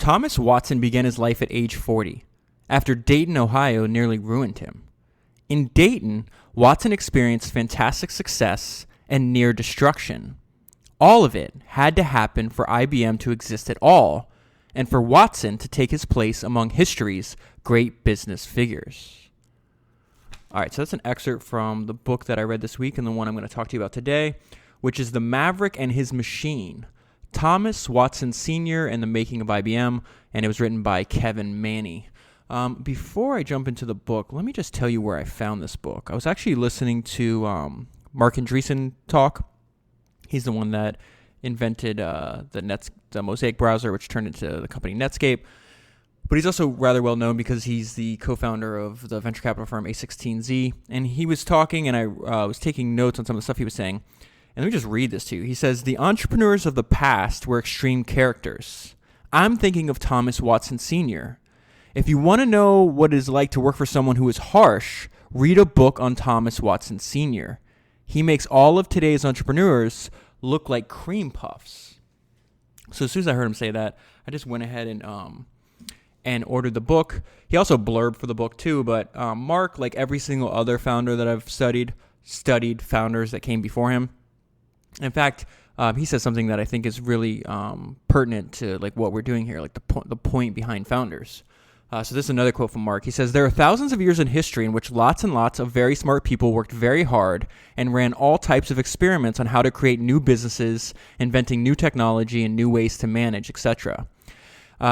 Thomas Watson began his life at age 40, after Dayton, Ohio nearly ruined him. In Dayton, Watson experienced fantastic success and near destruction. All of it had to happen for IBM to exist at all, and for Watson to take his place among history's great business figures. All right, so that's an excerpt from the book that I read this week and the one I'm going to talk to you about today, which is The Maverick and His Machine, Thomas Watson Sr. and the Making of IBM, and it was written by Kevin Maney. Before I jump into the book, let me just tell you where I found this book. I was actually listening to Mark Andreessen talk. He's the one that invented the Mosaic browser, which turned into the company Netscape. But he's also rather well known because he's the co-founder of the venture capital firm A16Z. And he was talking, and I was taking notes on some of the stuff he was saying. And let me just read this to you. He says, "The entrepreneurs of the past were extreme characters. I'm thinking of Thomas Watson Sr. If you want to know what it is like to work for someone who is harsh, read a book on Thomas Watson Sr. He makes all of today's entrepreneurs look like cream puffs." So as soon as I heard him say that, I just went ahead and ordered the book. He also blurbed for the book too, but Mark, like every single other founder that I've studied founders that came before him. In fact, he says something that I think is really pertinent to like what we're doing here, like the point behind founders. So this is another quote from Mark. He says, "There are thousands of years in history in which lots and lots of very smart people worked very hard and ran all types of experiments on how to create new businesses, inventing new technology and new ways to manage, etc.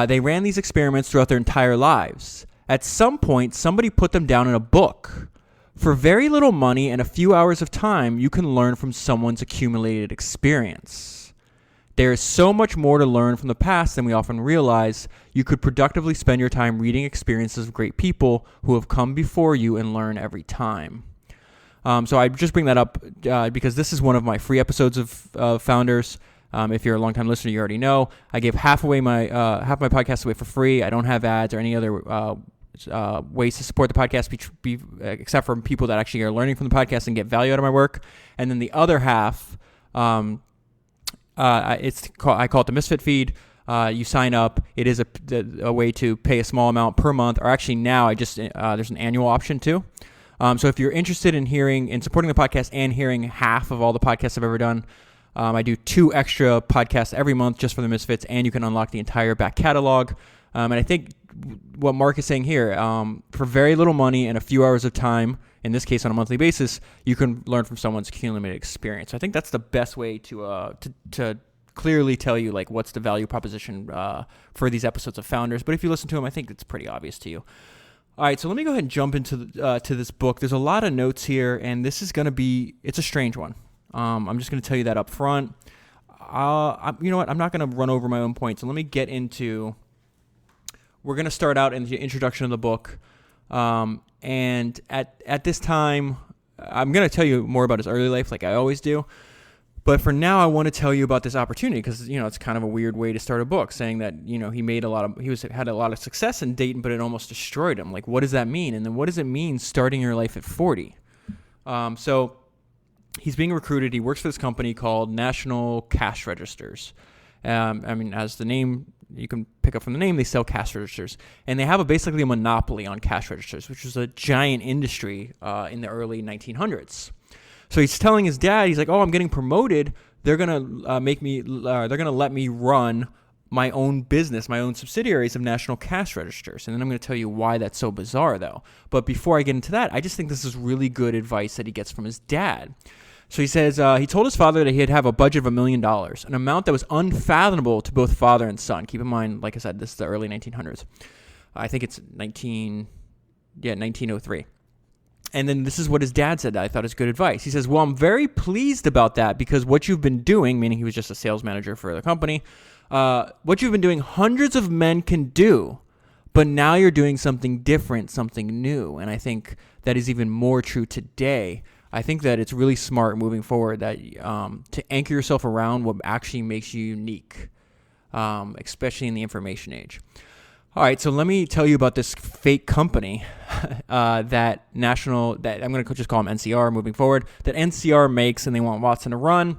They ran these experiments throughout their entire lives. At some point, somebody put them down in a book. For very little money and a few hours of time, you can learn from someone's accumulated experience. There is so much more to learn from the past than we often realize. You could productively spend your time reading experiences of great people who have come before you and learn every time." So I just bring that up because this is one of my free episodes of Founders. If you're a longtime listener, you already know. I give half my podcast away for free. I don't have ads or any other ways to support the podcast, except for people that actually are learning from the podcast and get value out of my work. And then the other half, I call it the Misfit Feed. You sign up. It is a way to pay a small amount per month, or actually now there's an annual option too. So if you're interested in supporting the podcast and hearing half of all the podcasts I've ever done, I do 2 extra podcasts every month just for the Misfits, and you can unlock the entire back catalog. And I think what Mark is saying here, for very little money and a few hours of time, in this case on a monthly basis, you can learn from someone's accumulated experience. I think that's the best way to clearly tell you like what's the value proposition for these episodes of Founders. But if you listen to them, I think it's pretty obvious to you. All right, so let me go ahead and jump into to this book. There's a lot of notes here, and this is going to be – it's a strange one. I'm just going to tell you that up front. You know what? I'm not going to run over my own points. So let me get into – we're going to start out in the introduction of the book. And at this time, I'm going to tell you more about his early life like I always do. But for now, I want to tell you about this opportunity because, it's kind of a weird way to start a book saying that, he had a lot of success in Dayton, but it almost destroyed him. Like, what does that mean? And then what does it mean starting your life at 40? So he's being recruited. He works for this company called National Cash Registers. As the name, you can pick up from the name, they sell cash registers. And they have basically a monopoly on cash registers, which was a giant industry in the early 1900s. So he's telling his dad, he's like, "Oh, I'm getting promoted. They're going to they're going to let me run my own business, my own subsidiaries of National Cash Registers." And then I'm going to tell you why that's so bizarre, though. But before I get into that, I just think this is really good advice that he gets from his dad. So he says he told his father that he'd have a budget of $1 million, an amount that was unfathomable to both father and son. Keep in mind, like I said, this is the early 1900s. I think it's 1903. And then this is what his dad said that I thought is good advice. He says, "Well, I'm very pleased about that because what you've been doing," meaning he was just a sales manager for the company, "what you've been doing, hundreds of men can do, but now you're doing something different, something new." And I think that is even more true today. I think that it's really smart moving forward that to anchor yourself around what actually makes you unique, especially in the information age. All right, so let me tell you about this fake company that I'm going to just call them NCR moving forward, that NCR makes and they want Watson to run.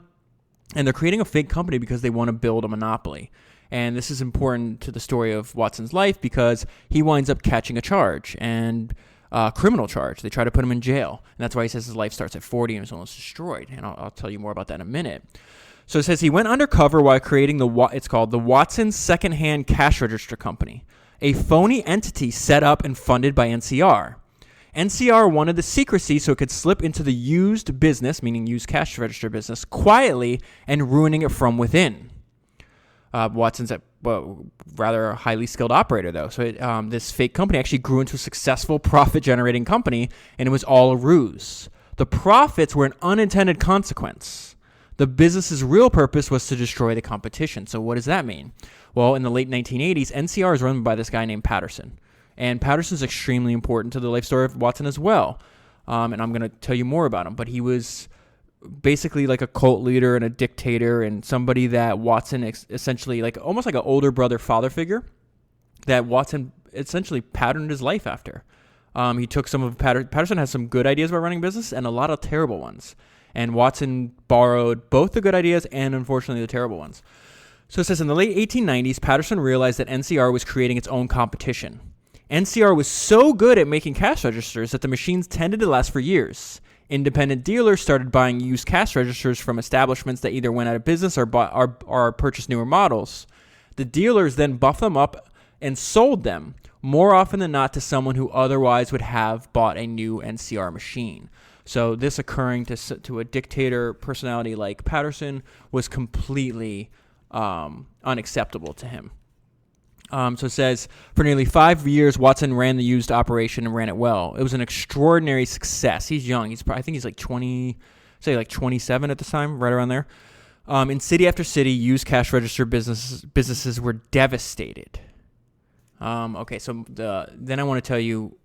And they're creating a fake company because they want to build a monopoly. And this is important to the story of Watson's life because he winds up catching a charge, and criminal charge. They try to put him in jail. And that's why he says his life starts at 40 and is almost destroyed. And I'll tell you more about that in a minute. So it says he went undercover while creating it's called the Watson Secondhand Cash Register Company, a phony entity set up and funded by NCR. NCR wanted the secrecy so it could slip into the used business, meaning used cash register business, quietly and ruining it from within. Watson's rather a highly skilled operator, though. So this fake company actually grew into a successful profit-generating company, and it was all a ruse. The profits were an unintended consequence. The business's real purpose was to destroy the competition. So what does that mean? Well, in the late 1980s, NCR is run by this guy named Patterson. And Patterson's extremely important to the life story of Watson as well. And I'm going to tell you more about him. But he was basically like a cult leader and a dictator and somebody that Watson essentially, like almost like an older brother father figure that Watson essentially patterned his life after. He took some of Patterson has some good ideas about running business and a lot of terrible ones. And Watson borrowed both the good ideas and unfortunately the terrible ones. So it says in the late 1890s, Patterson realized that NCR was creating its own competition. NCR was so good at making cash registers that the machines tended to last for years. Independent dealers started buying used cash registers from establishments that either went out of business or purchased newer models. The dealers then buffed them up and sold them, more often than not to someone who otherwise would have bought a new NCR machine. So this occurring to a dictator personality like Patterson was completely unacceptable to him. So it says, for nearly 5 years, Watson ran the used operation and ran it well. It was an extraordinary success. He's young. I think he's like 27 at the time, right around there. In city after city, used cash register businesses were devastated. Okay, so then I want to tell you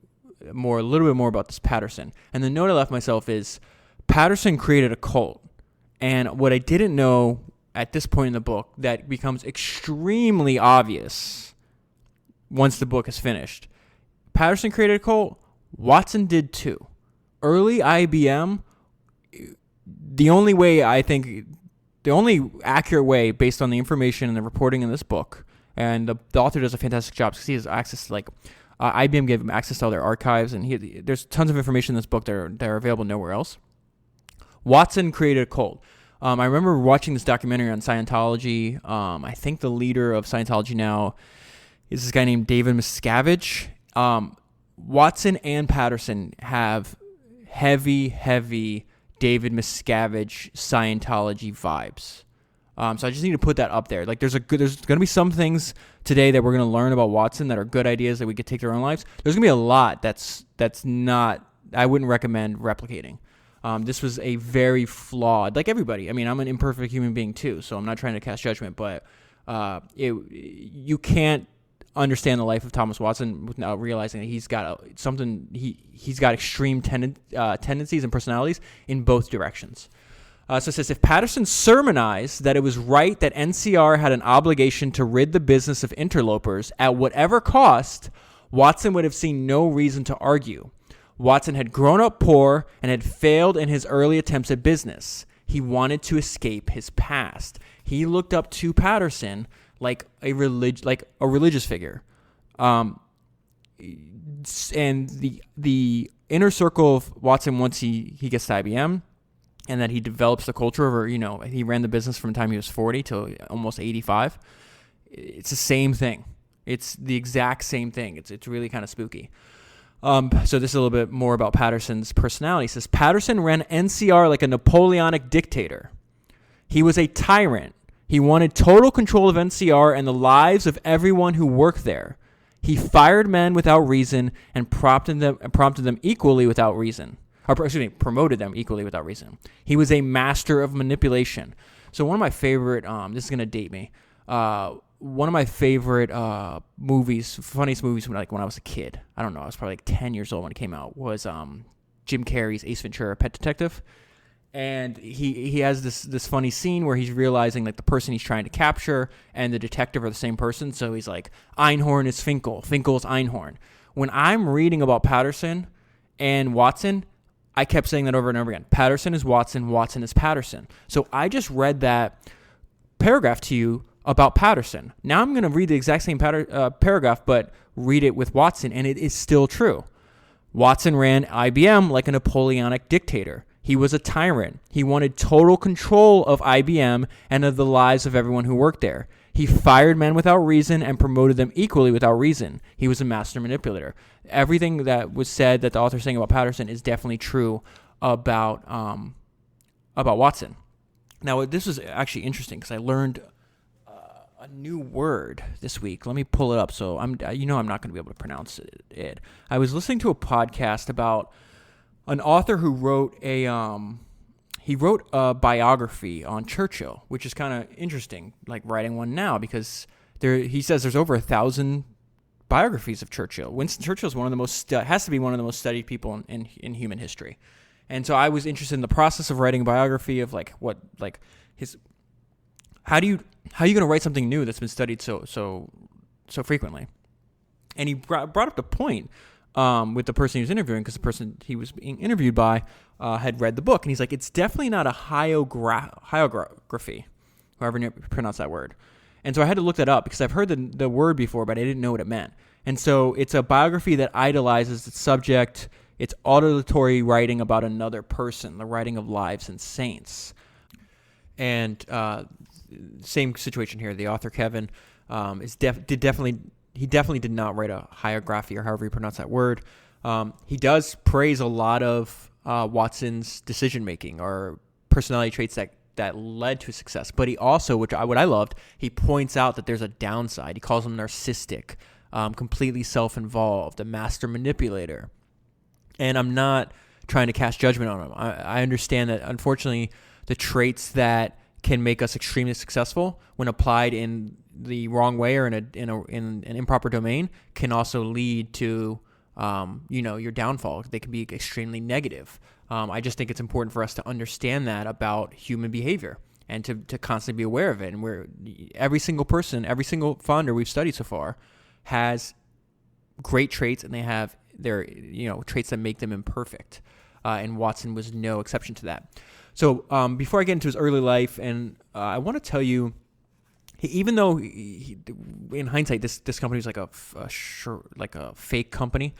a little bit more about this Patterson. And the note I left myself is Patterson created a cult. And what I didn't know at this point in the book that becomes extremely obvious once the book is finished. Patterson created a cult. Watson did too. Early IBM, the only accurate way based on the information and the reporting in this book, and the author does a fantastic job because he has access to IBM gave him access to all their archives, and there's tons of information in this book that are available nowhere else. Watson created a cult. I remember watching this documentary on Scientology. I think the leader of Scientology now is this guy named David Miscavige. Watson and Patterson have heavy David Miscavige Scientology vibes. So I just need to put that up there. Like there's going to be some things today that we're going to learn about Watson that are good ideas that we could take to our own lives. There's going to be a lot that's not, I wouldn't recommend replicating. This was a very flawed, like everybody. I mean, I'm an imperfect human being too, so I'm not trying to cast judgment, but you can't understand the life of Thomas Watson without realizing that he's got he's got extreme tendencies and personalities in both directions. So it says, if Patterson sermonized that it was right that NCR had an obligation to rid the business of interlopers at whatever cost, Watson would have seen no reason to argue. Watson had grown up poor and had failed in his early attempts at business. He wanted to escape his past. He looked up to Patterson like a religious figure. And the inner circle of Watson, once he gets to IBM, and that he develops the culture over, he ran the business from the time he was 40 to almost 85. It's the same thing. It's the exact same thing. It's really kind of spooky. So this is a little bit more about Patterson's personality. He says, Patterson ran NCR like a Napoleonic dictator. He was a tyrant. He wanted total control of NCR and the lives of everyone who worked there. He fired men without reason and prompted them equally without reason. Promoted them equally without reason. He was a master of manipulation. So one of my favorite, this is going to date me, one of my favorite funniest movies when I was a kid, I don't know, I was probably like 10 years old when it came out, was Jim Carrey's Ace Ventura, Pet Detective. And he has this funny scene where he's realizing like the person he's trying to capture and the detective are the same person. So he's like, Einhorn is Finkel, Finkel is Einhorn. When I'm reading about Patterson and Watson, I kept saying that over and over again. Patterson is Watson, Watson is Patterson. So I just read that paragraph to you about Patterson. Now I'm going to read the exact same paragraph, but read it with Watson, and it is still true. Watson ran IBM like a Napoleonic dictator. He was a tyrant. He wanted total control of IBM and of the lives of everyone who worked there. He fired men without reason and promoted them equally without reason. He was a master manipulator. Everything that was said that the author's saying about Patterson is definitely true about Watson. Now, this was actually interesting because I learned a new word this week. Let me pull it up. So I'm not going to be able to pronounce it. I was listening to a podcast about an author who wrote a biography on Churchill, which is kind of interesting, like writing one now, because he says there's over 1,000 biographies of Churchill. Winston Churchill is has to be one of the most studied people in human history. And so I was interested in the process of writing a biography of how are you going to write something new that's been studied so frequently? And he brought up the point with the person he was interviewing, because the person he was being interviewed by had read the book, and he's like, it's definitely not a hagiography, however you pronounce that word. And so I had to look that up because I've heard the word before, but I didn't know what it meant. And so it's a biography that idolizes its subject. It's auditory writing about another person, the writing of lives and saints. And same situation here. The author Kevin definitely did not write a hagiography, or however you pronounce that word. He does praise a lot of Watson's decision making or personality traits that led to success. But he also, what I loved, he points out that there's a downside. He calls him narcissistic, completely self-involved, a master manipulator. And I'm not trying to cast judgment on him. I understand that, unfortunately, the traits that can make us extremely successful, when applied in the wrong way or in an improper domain, can also lead to your downfall. They can be extremely negative. I just think it's important for us to understand that about human behavior and to constantly be aware of it. And every single person, every single founder we've studied so far has great traits, and they have their traits that make them imperfect. And Watson was no exception to that. So before I get into his early life, and I want to tell you, even though in hindsight this company was like a fake company,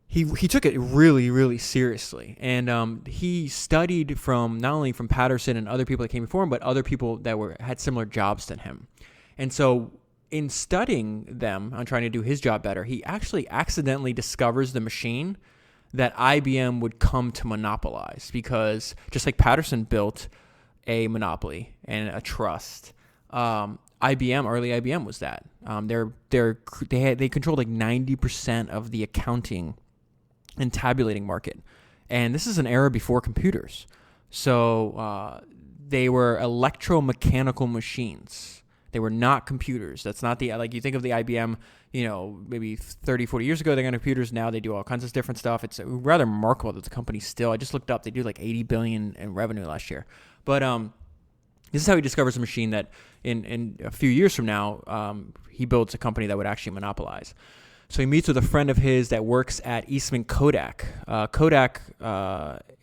he took it really, really seriously, and he studied not only from Patterson and other people that came before him, but other people that had similar jobs than him. And so in studying them on trying to do his job better, he actually accidentally discovers the machine that IBM would come to monopolize, because just like Patterson built a monopoly and a trust, early IBM was that. They controlled like 90% of the accounting and tabulating market, and this is an era before computers. So they were electromechanical machines. They were not computers. That's not like you think of the IBM, maybe 30, 40 years ago, they got computers. Now they do all kinds of different stuff. It's rather remarkable that the company still, I just looked up, they do like $80 billion in revenue last year. But this is how he discovers a machine that in a few years from now, he builds a company that would actually monopolize. So he meets with a friend of his that works at Eastman Kodak.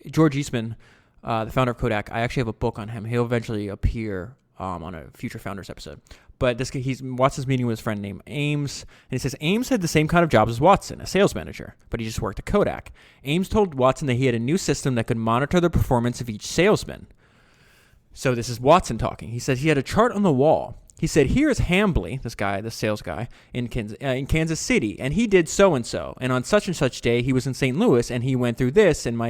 George Eastman, the founder of Kodak, I actually have a book on him. He'll eventually appear on a future Founders episode. But Watson's meeting with his friend named Ames, and he says Ames had the same kind of job as Watson, a sales manager, but he just worked at Kodak. Ames told Watson that he had a new system that could monitor the performance of each salesman. So this is Watson talking. He said he had a chart on the wall. He said, here is Hambly, the sales guy, in Kansas City, and he did so-and-so. And on such and such day, he was in St. Louis, and he went through this, and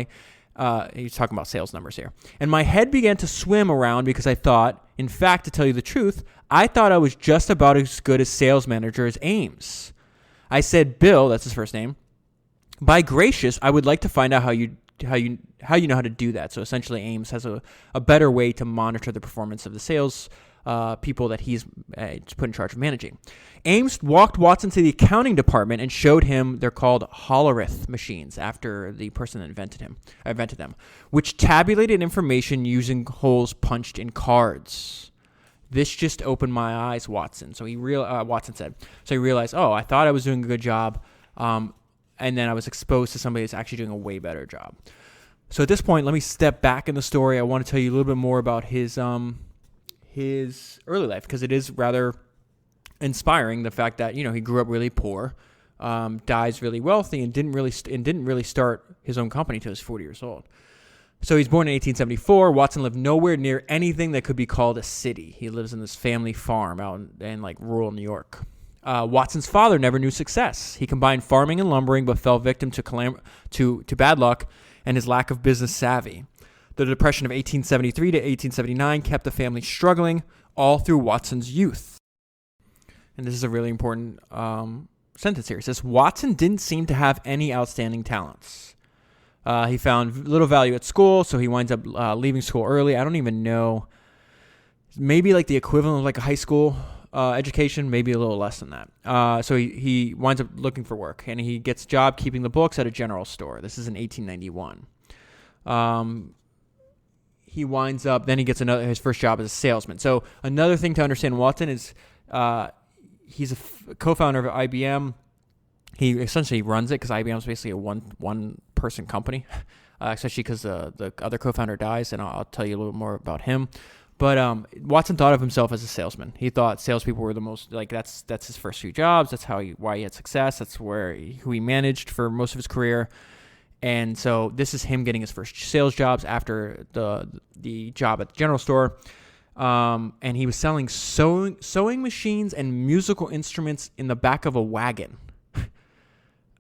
he's talking about sales numbers here. And my head began to swim around because I thought, in fact, to tell you the truth, I thought I was just about as good a sales manager as Ames. I said, Bill, that's his first name, by gracious, I would like to find out how you know how to do that. So essentially, Ames has a better way to monitor the performance of the sales people that he's put in charge of managing. Ames walked Watson to the accounting department and showed him, they're called Hollerith machines, after the person that invented them, which tabulated information using holes punched in cards. This just opened my eyes, Watson. So Watson said. So he realized, I thought I was doing a good job, and then I was exposed to somebody that's actually doing a way better job. So at this point, let me step back in the story. I want to tell you a little bit more about his his early life, because it is rather inspiring, the fact that, he grew up really poor, dies really wealthy, and didn't really start his own company till he was 40 years old. So he's born in 1874. Watson lived nowhere near anything that could be called a city. He lives in this family farm out in rural New York. Watson's father never knew success. He combined farming and lumbering, but fell victim to bad luck and his lack of business savvy. The Depression of 1873 to 1879 kept the family struggling all through Watson's youth. And this is a really important sentence here. It says, Watson didn't seem to have any outstanding talents. He found little value at school, so he winds up leaving school early. I don't even know. Maybe the equivalent of a high school education, maybe a little less than that. So he winds up looking for work, and he gets a job keeping the books at a general store. This is in 1891. He winds up, then he gets his first job as a salesman. So another thing to understand Watson is he's a co-founder of IBM. He essentially runs it because IBM is basically a one-person company, especially because the other co-founder dies, and I'll tell you a little more about him. But Watson thought of himself as a salesman. He thought salespeople were the most, that's his first few jobs. That's why he had success. That's who he managed for most of his career. And so this is him getting his first sales jobs after the job at the general store. And he was selling sewing machines and musical instruments in the back of a wagon.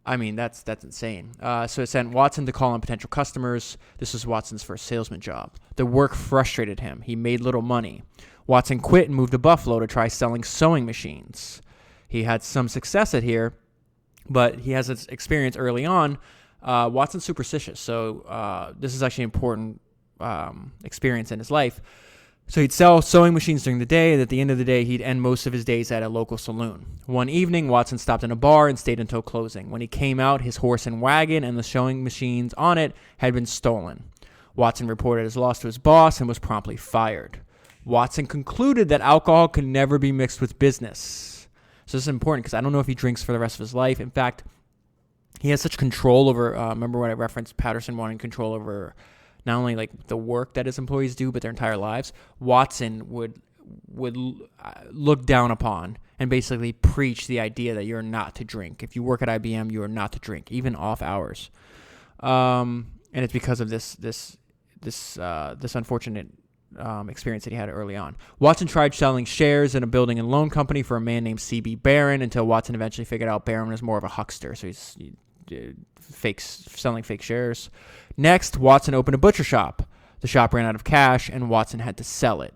I mean, that's insane. So it sent Watson to call on potential customers. This was Watson's first salesman job. The work frustrated him. He made little money. Watson quit and moved to Buffalo to try selling sewing machines. He had some success at here, but he has this experience early on. Watson's superstitious, so this is actually an important experience in his life. So he'd sell sewing machines during the day, and at the end of the day, he'd end most of his days at a local saloon. One evening, Watson stopped in a bar and stayed until closing. When he came out, his horse and wagon and the sewing machines on it had been stolen. Watson reported his loss to his boss and was promptly fired. Watson concluded that alcohol could never be mixed with business. So this is important because I don't know if he drinks for the rest of his life. In fact, he has such control over, remember when I referenced Patterson wanting control over not only the work that his employees do, but their entire lives. Watson would look down upon and basically preach the idea that you're not to drink. If you work at IBM, you are not to drink, even off hours. And it's because of this unfortunate experience that he had early on. Watson tried selling shares in a building and loan company for a man named C.B. Barron until Watson eventually figured out Barron was more of a huckster, so he's selling fake shares. Next, Watson opened a butcher shop. The shop ran out of cash, and Watson had to sell it.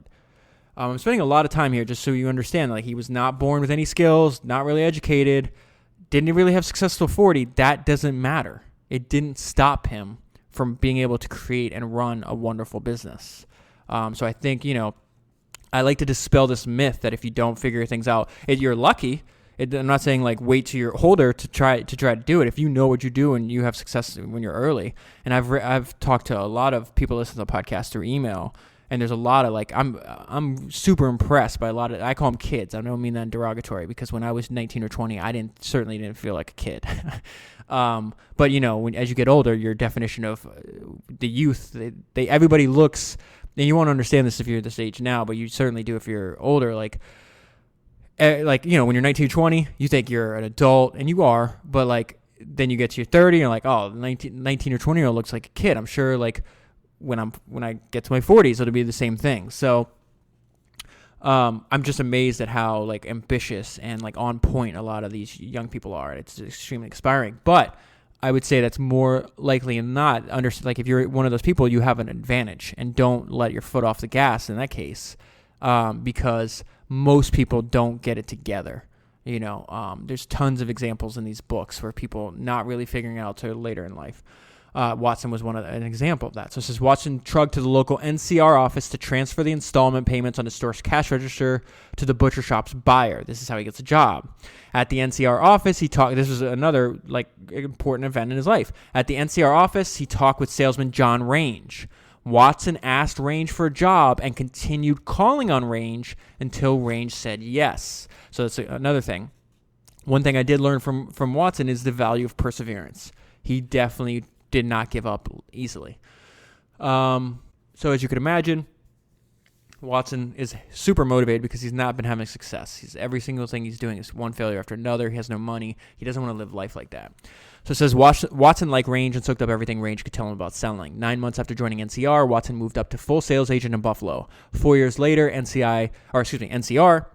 I'm spending a lot of time here just so you understand. He was not born with any skills, not really educated, didn't really have success till 40. That doesn't matter. It didn't stop him from being able to create and run a wonderful business. So I think, I like to dispel this myth that if you don't figure things out, you're lucky. I'm not saying wait till you're older to try to do it. If you know what you do and you have success when you're early, and I've talked to a lot of people listening to the podcast through email, and there's a lot of I'm super impressed by a lot of, I call them kids. I don't mean that derogatory, because when I was 19 or 20, I certainly didn't feel like a kid. But as you get older, your definition of the youth, everybody looks, and you won't understand this if you're this age now, but you certainly do if you're older. When you're 19 or 20, you think you're an adult, and you are, but then you get to your 30 and you're 19 or 20 year old looks like a kid. I'm sure when I get to my 40s, it'll be the same thing. So I'm just amazed at how ambitious and on point a lot of these young people are. It's extremely inspiring. But I would say that's more likely than not. If you're one of those people, you have an advantage, and don't let your foot off the gas in that case, because most people don't get it together. There's tons of examples in these books where people not really figuring it out till later in life. Watson was an example of that. So it says Watson trudged to the local NCR office to transfer the installment payments on the store's cash register to the butcher shop's buyer. This is how he gets a job. At the NCR office, this was another important event in his life. At the NCR office, he talked with salesman John Range. Watson asked Range for a job and continued calling on Range until Range said yes. So that's another thing. One thing I did learn from Watson is the value of perseverance. He definitely did not give up easily. So as you could imagine, Watson is super motivated because he's not been having success. Every single thing he's doing is one failure after another. He has no money. He doesn't want to live life like that. So it says Watson liked Range and soaked up everything Range could tell him about selling. 9 months after joining NCR, Watson moved up to full sales agent in Buffalo. 4 years later, NCR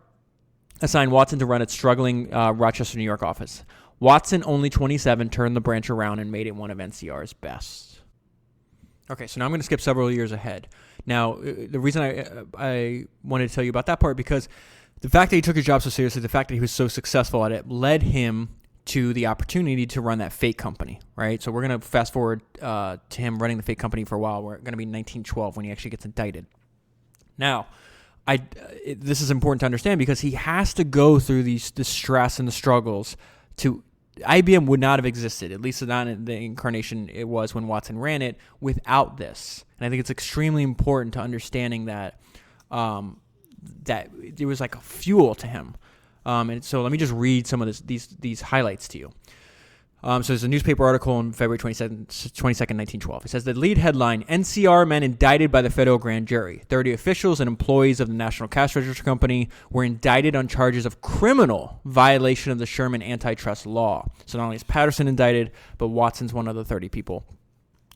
assigned Watson to run its struggling Rochester, New York office. Watson, only 27, turned the branch around and made it one of NCR's best. Okay, so now I'm going to skip several years ahead. Now, the reason I wanted to tell you about that part, because the fact that he took his job so seriously, the fact that he was so successful at it, led him to the opportunity to run that fake company, right? So we're going to fast forward to him running the fake company for a while. We're going to be in 1912 when he actually gets indicted. Now, this is important to understand because he has to go through the stress and the struggles to... IBM would not have existed, at least not in the incarnation it was when Watson ran it, without this. And I think it's extremely important to understanding that that it was like a fuel to him. And so let me just read some of these highlights to you. So there's a newspaper article on February 22nd, 1912. It says the lead headline, NCR men indicted by the federal grand jury. 30 officials and employees of the National Cash Register Company were indicted on charges of criminal violation of the Sherman antitrust law. So not only is Patterson indicted, but Watson's one of the 30 people.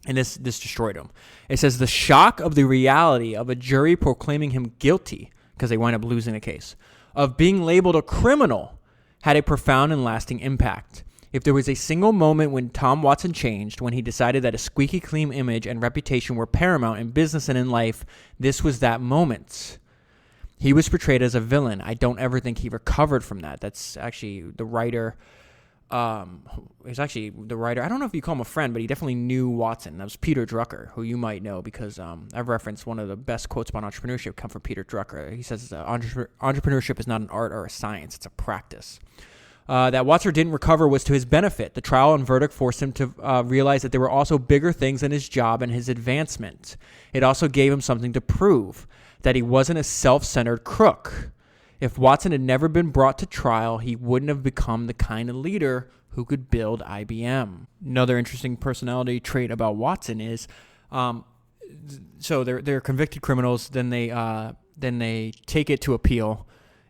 And this destroyed him. It says the shock of the reality of a jury proclaiming him guilty, because they wind up losing the case, of being labeled a criminal had a profound and lasting impact. If there was a single moment when Tom Watson changed, when he decided that a squeaky clean image and reputation were paramount in business and in life, this was that moment. He was portrayed as a villain. I don't ever think he recovered from that. That's actually the writer. He's actually the writer. I don't know if you call him a friend, but he definitely knew Watson. That was Peter Drucker, who you might know because I've referenced one of the best quotes about entrepreneurship come from Peter Drucker. He says entrepreneurship is not an art or a science. It's a practice. That Watson didn't recover was to his benefit. The trial and verdict forced him to realize that there were also bigger things than his job and his advancement. It also gave him something to prove, that he wasn't a self-centered crook. If Watson had never been brought to trial, he wouldn't have become the kind of leader who could build IBM. Another interesting personality trait about Watson is, so they're convicted criminals, then they take it to appeal.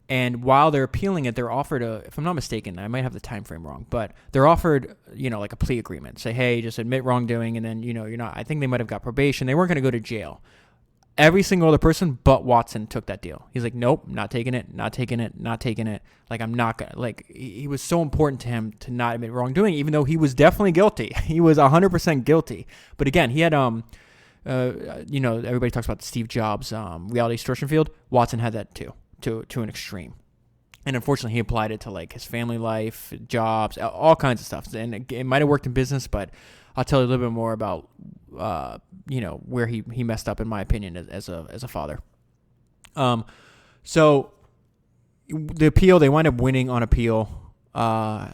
And while they're appealing it, they're offered if I'm not mistaken, I might have the time frame wrong, but they're offered, like a plea agreement. Say, hey, just admit wrongdoing, and then, you're not, I think they might have got probation. They weren't going to go to jail. Every single other person but Watson took that deal. He's like, nope, not taking it. Like, I'm not going to, he was so important to him to not admit wrongdoing, even though he was definitely guilty. He was 100% guilty. But again, he had, everybody talks about the Steve Jobs reality distortion field. Watson had that too. To an extreme. And unfortunately, he applied it to his family life, jobs, all kinds of stuff. And it might have worked in business, but I'll tell you a little bit more about, where he messed up, in my opinion, as a father. So the appeal, they wind up winning on appeal. I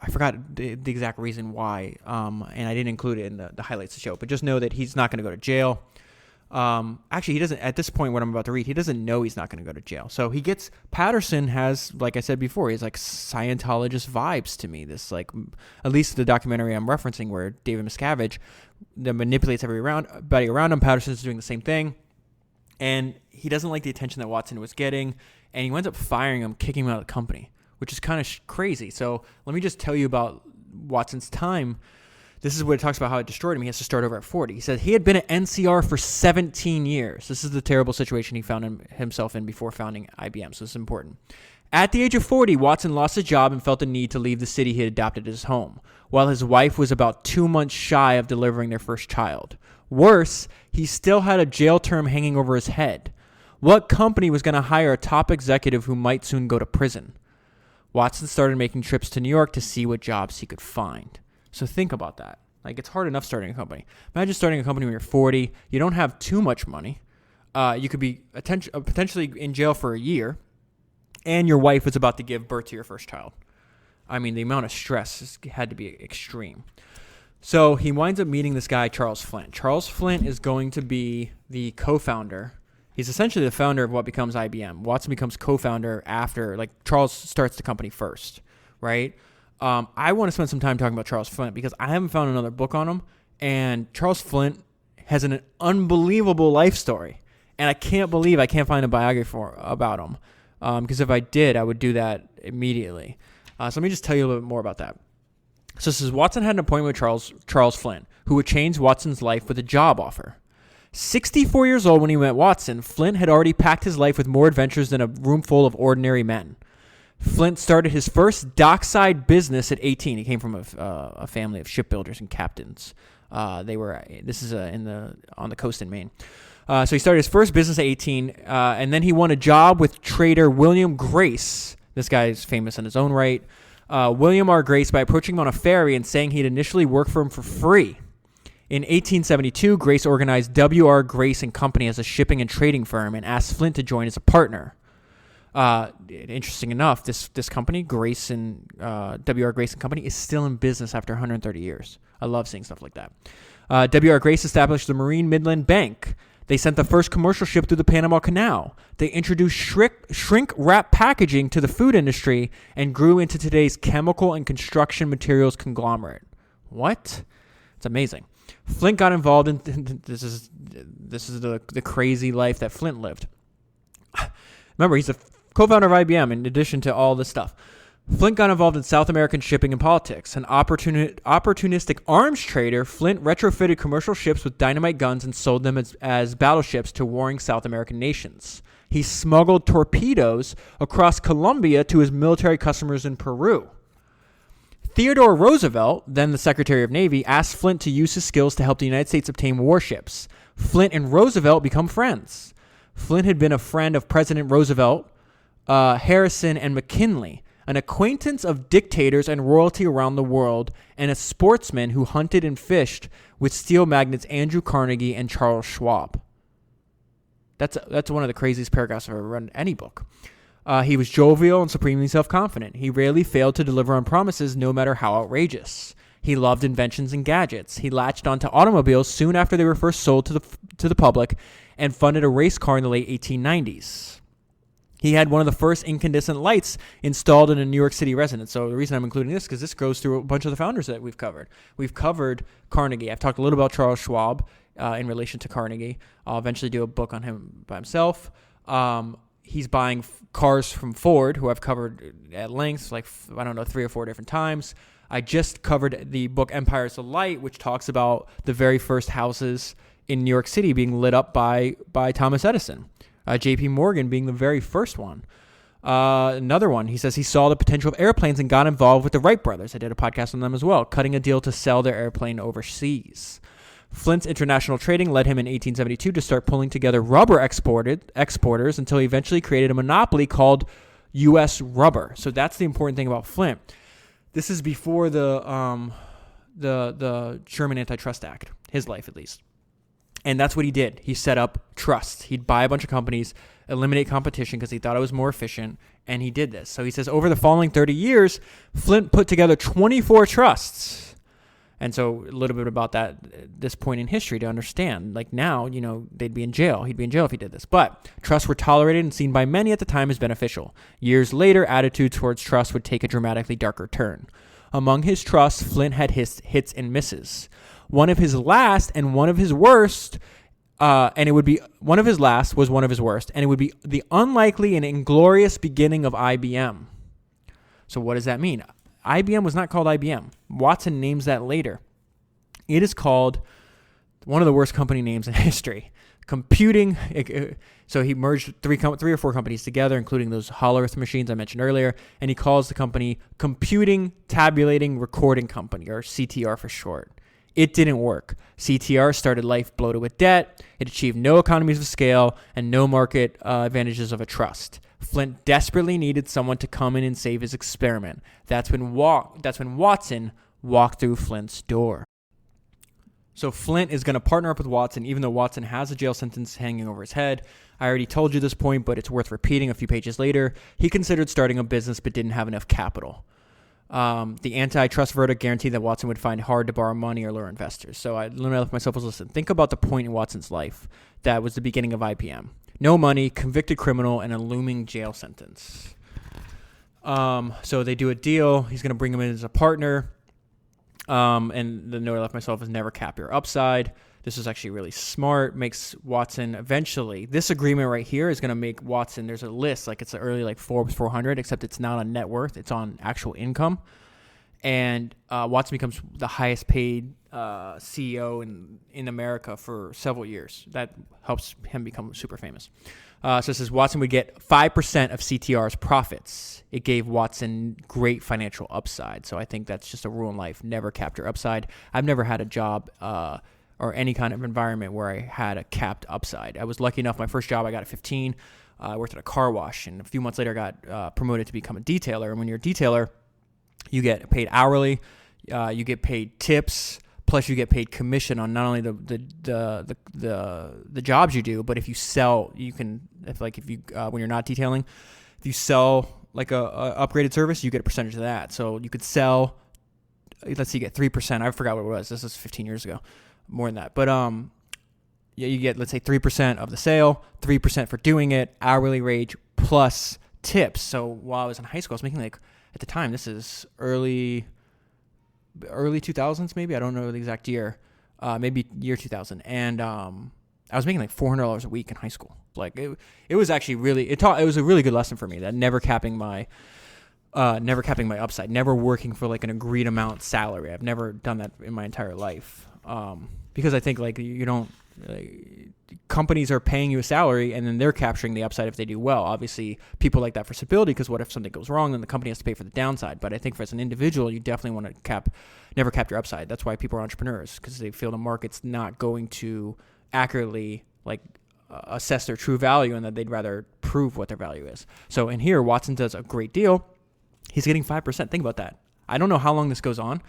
forgot the exact reason why, and I didn't include it in the highlights of the show, but just know that he's not going to go to jail. Actually, he doesn't, at this point, what I'm about to read, he doesn't know he's not going to go to jail. So Patterson has, like I said before, he's Scientologist vibes to me. This, at least the documentary I'm referencing where David Miscavige that manipulates everybody around him. Patterson's doing the same thing. And he doesn't like the attention that Watson was getting. And he winds up firing him, kicking him out of the company, which is kind of crazy. So let me just tell you about Watson's time. This is what it talks about how it destroyed him. He has to start over at 40. He said he had been at NCR for 17 years. This is the terrible situation he found himself in before founding IBM, so this is important. At the age of 40, Watson lost his job and felt the need to leave the city he had adopted as his home, while his wife was about 2 months shy of delivering their first child. Worse, he still had a jail term hanging over his head. What company was going to hire a top executive who might soon go to prison? Watson started making trips to New York to see what jobs he could find. So think about that. It's hard enough starting a company. Imagine starting a company when you're 40. You don't have too much money. You could be potentially in jail for a year. And your wife is about to give birth to your first child. I mean, the amount of stress had to be extreme. So he winds up meeting this guy, Charles Flint. Charles Flint is going to be the co-founder. He's essentially the founder of what becomes IBM. Watson becomes co-founder after, Charles starts the company first, right? I want to spend some time talking about Charles Flint because I haven't found another book on him. And Charles Flint has an unbelievable life story. And I can't believe I can't find a biography about him. Because if I did, I would do that immediately. So let me just tell you a little bit more about that. So it says Watson had an appointment with Charles Flint, who would change Watson's life with a job offer. 64 years old when he met Watson, Flint had already packed his life with more adventures than a room full of ordinary men. Flint started his first dockside business at 18. He came from a family of shipbuilders and captains. On the coast in Maine. So he started his first business at 18, and then he won a job with trader William Grace. This guy is famous in his own right. William R. Grace by approaching him on a ferry and saying he'd initially work for him for free. In 1872, Grace organized W.R. Grace and Company as a shipping and trading firm and asked Flint to join as a partner. Interesting enough, this company, Grace and W.R. Grace and Company, is still in business after 130 years. I love seeing stuff like that. W.R. Grace established the Marine Midland Bank. They sent the first commercial ship through the Panama Canal. They introduced shrink wrap packaging to the food industry and grew into today's chemical and construction materials conglomerate. What? It's amazing. Flint got involved in this is the crazy life that Flint lived. Remember, he's a co-founder of IBM in addition to all this stuff. Flint got involved in South American shipping and politics. An opportunistic arms trader, Flint retrofitted commercial ships with dynamite guns and sold them as battleships to warring South American nations. He smuggled torpedoes across Colombia to his military customers in Peru. Theodore Roosevelt, then the Secretary of Navy, asked Flint to use his skills to help the United States obtain warships. Flint and Roosevelt become friends. Flint had been a friend of President Roosevelt, Harrison, and McKinley, an acquaintance of dictators and royalty around the world, and a sportsman who hunted and fished with steel magnates Andrew Carnegie and Charles Schwab. That's one of the craziest paragraphs I've ever read in any book. He was jovial and supremely self-confident. He rarely failed to deliver on promises, no matter how outrageous. He loved inventions and gadgets. He latched onto automobiles soon after they were first sold to the public and funded a race car in the late 1890s. He had one of the first incandescent lights installed in a New York City residence. So the reason I'm including this is because this goes through a bunch of the founders that we've covered. We've covered Carnegie. I've talked a little about Charles Schwab in relation to Carnegie. I'll eventually do a book on him by himself. He's buying cars from Ford, who I've covered at length, 3 or 4 different times. I just covered the book Empires of Light, which talks about the very first houses in New York City being lit up by Thomas Edison. J.P. Morgan being the very first one. Another one, he says he saw the potential of airplanes and got involved with the Wright brothers. I did a podcast on them as well, cutting a deal to sell their airplane overseas. Flint's international trading led him in 1872 to start pulling together rubber exporters until he eventually created a monopoly called U.S. Rubber. So that's the important thing about Flint. This is before the Sherman Antitrust Act, his life at least. And that's what he did. He set up trusts. He'd buy a bunch of companies, eliminate competition because he thought it was more efficient, and he did this. So he says over the following 30 years, Flint put together 24 trusts. And so a little bit about that, this point in history to understand. Like now, they'd be in jail. He'd be in jail if he did this. But trusts were tolerated and seen by many at the time as beneficial. Years later, attitudes towards trusts would take a dramatically darker turn. Among his trusts, Flint had his hits and misses. One of his last and one of his worst, and it would be one of his last was one of his worst, and it would be the unlikely and inglorious beginning of IBM. So what does that mean? IBM was not called IBM. Watson names that later. It is called one of the worst company names in history. Computing. So he merged three or four companies together, including those Hollow Earth machines I mentioned earlier, and he calls the company Computing Tabulating Recording Company, or CTR for short. It didn't work. CTR started life bloated with debt. It achieved no economies of scale and no market advantages of a trust. Flint desperately needed someone to come in and save his experiment. That's when Watson walked through Flint's door. So Flint is going to partner up with Watson, even though Watson has a jail sentence hanging over his head. I already told you this point, but it's worth repeating a few pages later. He considered starting a business but didn't have enough capital. The antitrust verdict guaranteed that Watson would find hard to borrow money or lure investors. So I left myself was listen. Think about the point in Watson's life that was the beginning of IBM. No money, convicted criminal, and a looming jail sentence. So they do a deal. He's going to bring him in as a partner. And the note I left myself is never cap your upside. This is actually really smart, makes Watson eventually, this agreement right here is going to make Watson, there's a list, like it's an early like Forbes 400, except it's not on net worth, it's on actual income. And Watson becomes the highest paid CEO in America for several years. That helps him become super famous. So it says Watson would get 5% of CTR's profits. It gave Watson great financial upside. So I think that's just a rule in life. Never cap your upside. I've never had a job or any kind of environment where I had a capped upside. I was lucky enough. My first job I got at 15. I worked at a car wash. And a few months later I got promoted to become a detailer. And when you're a detailer, you get paid hourly, you get paid tips, plus you get paid commission on not only the jobs you do, but if you sell, you can when you're not detailing, if you sell like a upgraded service, you get a percentage of that. So you could sell, let's say you get 3%. I forgot what it was. This is 15 years ago, more than that. But yeah, you get, let's say 3% of the sale, 3% for doing it, hourly wage plus tips. So while I was in high school, I was making like, at the time, this is early 2000s, maybe. I don't know the exact year. Maybe year 2000. And I was making like $400 a week in high school. Like it was actually really, it was a really good lesson for me, that never capping my upside, never working for like an agreed amount salary. I've never done that in my entire life. Because I think like you don't, companies are paying you a salary and then they're capturing the upside if they do well. Obviously, people like that for stability, because what if something goes wrong, then the company has to pay for the downside. But I think as an individual, you definitely want to never cap your upside. That's why people are entrepreneurs, because they feel the market's not going to accurately assess their true value, and that they'd rather prove what their value is. So in here, Watson does a great deal. He's getting 5%. Think about that. I don't know how long this goes on.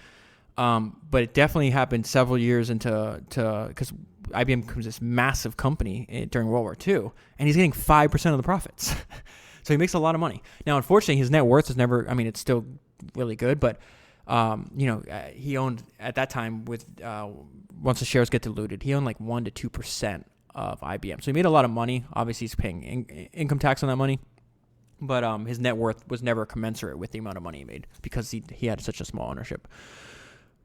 But it definitely happened several years because IBM becomes this massive company during World War II, and he's getting 5% of the profits. So he makes a lot of money. Now, unfortunately, his net worth is never, it's still really good, but, he owned at that time once the shares get diluted, he owned like 1% to 2% of IBM. So he made a lot of money. Obviously, he's paying income tax on that money. But his net worth was never commensurate with the amount of money he made because he had such a small ownership.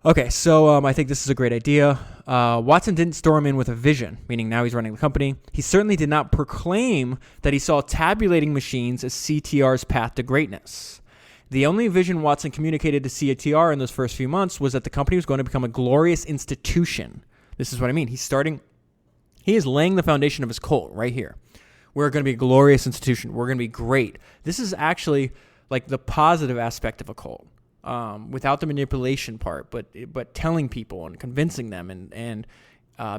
Okay, so I think this is a great idea. Watson didn't storm in with a vision, meaning now he's running the company. He certainly did not proclaim that he saw tabulating machines as CTR's path to greatness. The only vision Watson communicated to CTR in those first few months was that the company was going to become a glorious institution. This is what I mean. He is laying the foundation of his cult right here. We're going to be a glorious institution. We're going to be great. This is actually like the positive aspect of a cult. Without the manipulation part, but telling people and convincing them and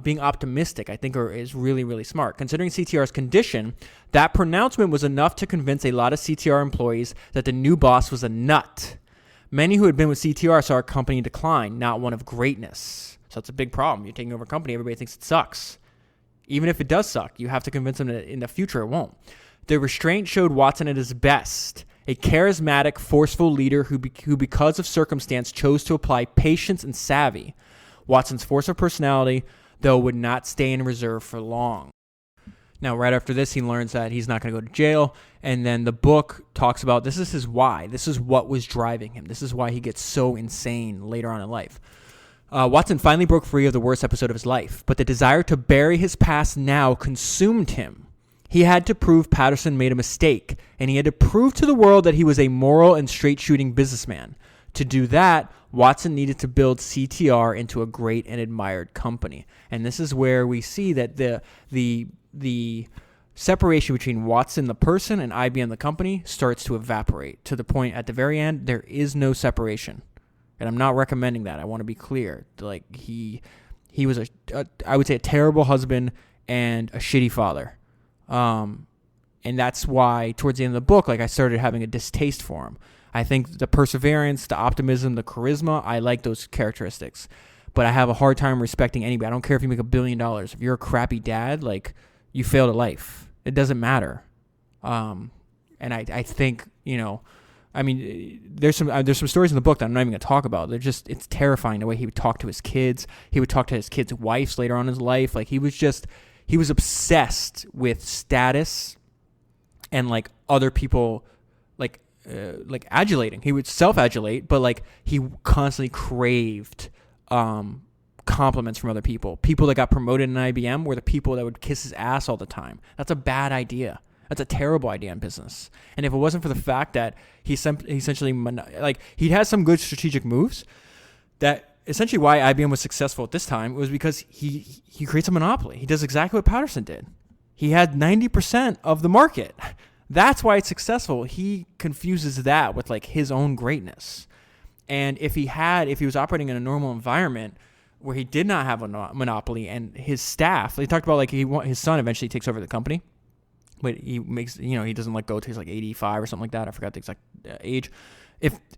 being optimistic, I think is really, really smart. Considering CTR's condition, that pronouncement was enough to convince a lot of CTR employees that the new boss was a nut. Many who had been with CTR saw our company decline, not one of greatness. So it's a big problem. You're taking over a company, everybody thinks it sucks. Even if it does suck, you have to convince them that in the future it won't. The restraint showed Watson at his best. A charismatic, forceful leader who because of circumstance, chose to apply patience and savvy. Watson's force of personality, though, would not stay in reserve for long. Now, right after this, he learns that he's not going to go to jail, and then the book talks about this is his why. This is what was driving him. This is why he gets so insane later on in life. Watson finally broke free of the worst episode of his life, but the desire to bury his past now consumed him. He had to prove Patterson made a mistake, and he had to prove to the world that he was a moral and straight-shooting businessman. To do that, Watson needed to build CTR into a great and admired company. And this is where we see that the separation between Watson the person and IBM the company starts to evaporate to the point at the very end there is no separation. And I'm not recommending that. I want to be clear. Like he was I would say a terrible husband and a shitty father. And that's why towards the end of the book, I started having a distaste for him. I think the perseverance, the optimism, the charisma, I like those characteristics, but I have a hard time respecting anybody. I don't care if you make $1 billion. If you're a crappy dad, you failed at life. It doesn't matter. And I think, there's some stories in the book that I'm not even going to talk about. It's terrifying the way he would talk to his kids. He would talk to his kids' wives later on in his life. He was obsessed with status and other people adulating. He would self-adulate, but he constantly craved compliments from other people. People that got promoted in IBM were the people that would kiss his ass all the time. That's a bad idea. That's a terrible idea in business. And if it wasn't for the fact that he essentially, like, he had some good strategic moves, that essentially why IBM was successful at this time was because he creates a monopoly. He does exactly what Patterson did. He had 90% of the market. That's why it's successful. He confuses that with like his own greatness. And if he was operating in a normal environment where he did not have a monopoly and his staff, they talked about like his son eventually takes over the company. But he makes, he doesn't let go till he's like 85 or something like that. I forgot the exact age.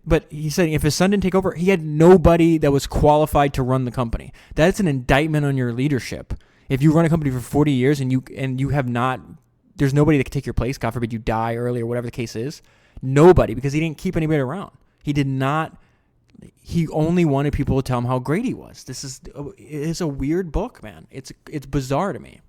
But he said if his son didn't take over, he had nobody that was qualified to run the company. That's an indictment on your leadership. If you run a company for 40 years and you have not, there's nobody that can take your place. God forbid you die early or whatever the case is. Nobody, because he didn't keep anybody around. He did not. He only wanted people to tell him how great he was. It is a weird book, man. It's bizarre to me.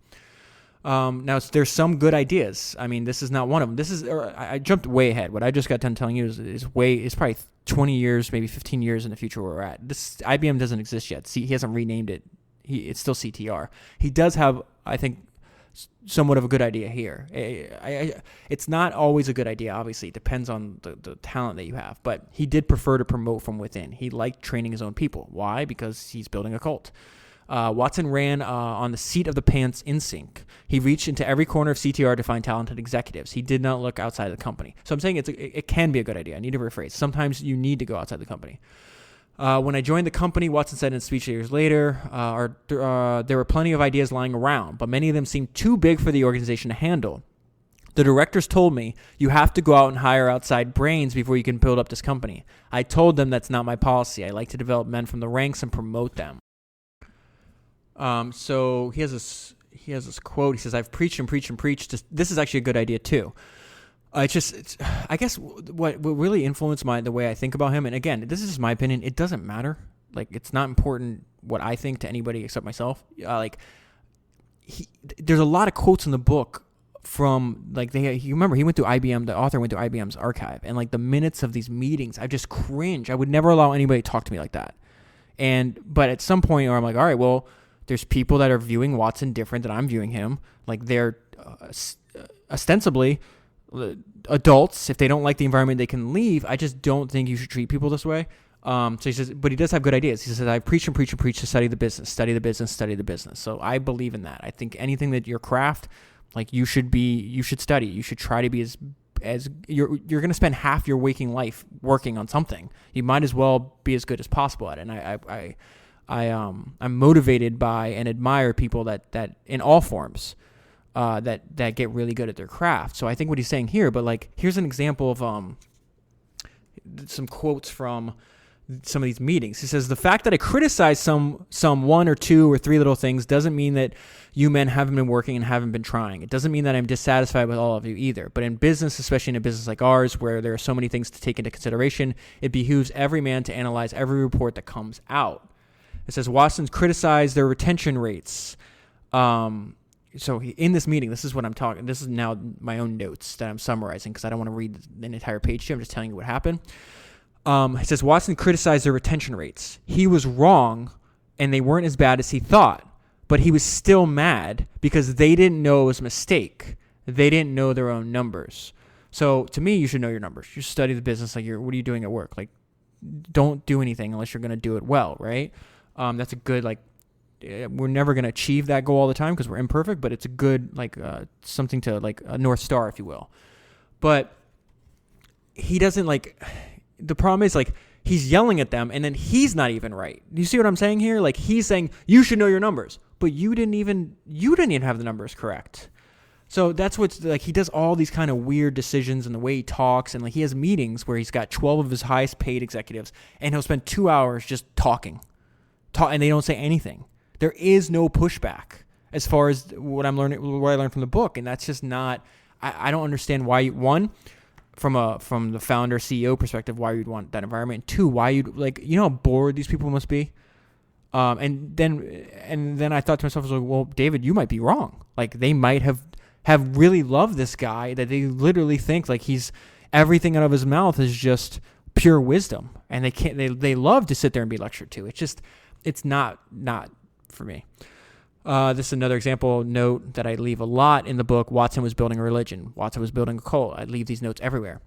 Now there's some good ideas. I mean, this is not one of them. I jumped way ahead. What I just got done telling you is probably 20 years, maybe 15 years in the future where we're at. This IBM doesn't exist yet. See, he hasn't renamed it. It's still CTR. He does have, I think, somewhat of a good idea here. It's not always a good idea, obviously. It depends on the talent that you have. But he did prefer to promote from within. He liked training his own people. Why? Because he's building a cult. Watson ran on the seat of the pants instinct. He reached into every corner of CTR to find talented executives. He did not look outside of the company. So I'm saying it can be a good idea. I need to rephrase. Sometimes you need to go outside the company. When I joined the company, Watson said in a speech years later, there were plenty of ideas lying around, but many of them seemed too big for the organization to handle. The directors told me, you have to go out and hire outside brains before you can build up this company. I told them that's not my policy. I like to develop men from the ranks and promote them. So he has this quote. He says, I've preached and preached and preached. This is actually a good idea too. I guess what really influenced the way I think about him, and again, this is just my opinion. It doesn't matter. Like, it's not important what I think to anybody except myself. There's a lot of quotes in the book from you remember he went through IBM. The author went through IBM's archive, and like the minutes of these meetings, I just cringe. I would never allow anybody to talk to me like that. But at some point, where I'm like, all right, well, there's people that are viewing Watson different than I'm viewing him. Like, they're ostensibly adults. If they don't like the environment, they can leave. I just don't think you should treat people this way. So he says, but he does have good ideas. He says, I preach and preach and preach to study the business, study the business, study the business. So I believe in that. I think anything that your craft, like, you should study. You should try to be as you're going to spend half your waking life working on something. You might as well be as good as possible at it. And I'm motivated by and admire people that in all forms, that get really good at their craft. So I think what he's saying here, but like, here's an example of some quotes from some of these meetings. He says, the fact that I criticize some one or two or three little things doesn't mean that you men haven't been working and haven't been trying. It doesn't mean that I'm dissatisfied with all of you either. But in business, especially in a business like ours, where there are so many things to take into consideration, it behooves every man to analyze every report that comes out. It says, Watson's criticized their retention rates. So in this meeting, this is what I'm talking. This is now my own notes that I'm summarizing because I don't want to read an entire page here. I'm just telling you what happened. It says, Watson criticized their retention rates. He was wrong, and they weren't as bad as he thought. But he was still mad because they didn't know it was a mistake. They didn't know their own numbers. So to me, you should know your numbers. You should study the business. Like, what are you doing at work? Like, don't do anything unless you're going to do it well, right? That's a good, we're never going to achieve that goal all the time because we're imperfect, but it's a good, something to, a North Star, if you will. But he doesn't, the problem is, he's yelling at them, and then he's not even right. Do you see what I'm saying here? He's saying, you should know your numbers, but you didn't even have the numbers correct. So that's what's, he does all these kind of weird decisions in the way he talks, and, he has meetings where he's got 12 of his highest paid executives, and he'll spend 2 hours just talking, and they don't say anything. There is no pushback as far as what I learned from the book, and that's just not. I don't understand why from the founder CEO perspective, why you'd want that environment. Two, why you'd how bored these people must be. And then I thought to myself, I was like, well, David, you might be wrong. They might have really loved this guy, that they literally think he's everything out of his mouth is just pure wisdom, and they love to sit there and be lectured to. It's just. it's not for me. This is another example note that I leave a lot in the book. Watson was building a religion. Watson was building a cult. I leave these notes everywhere.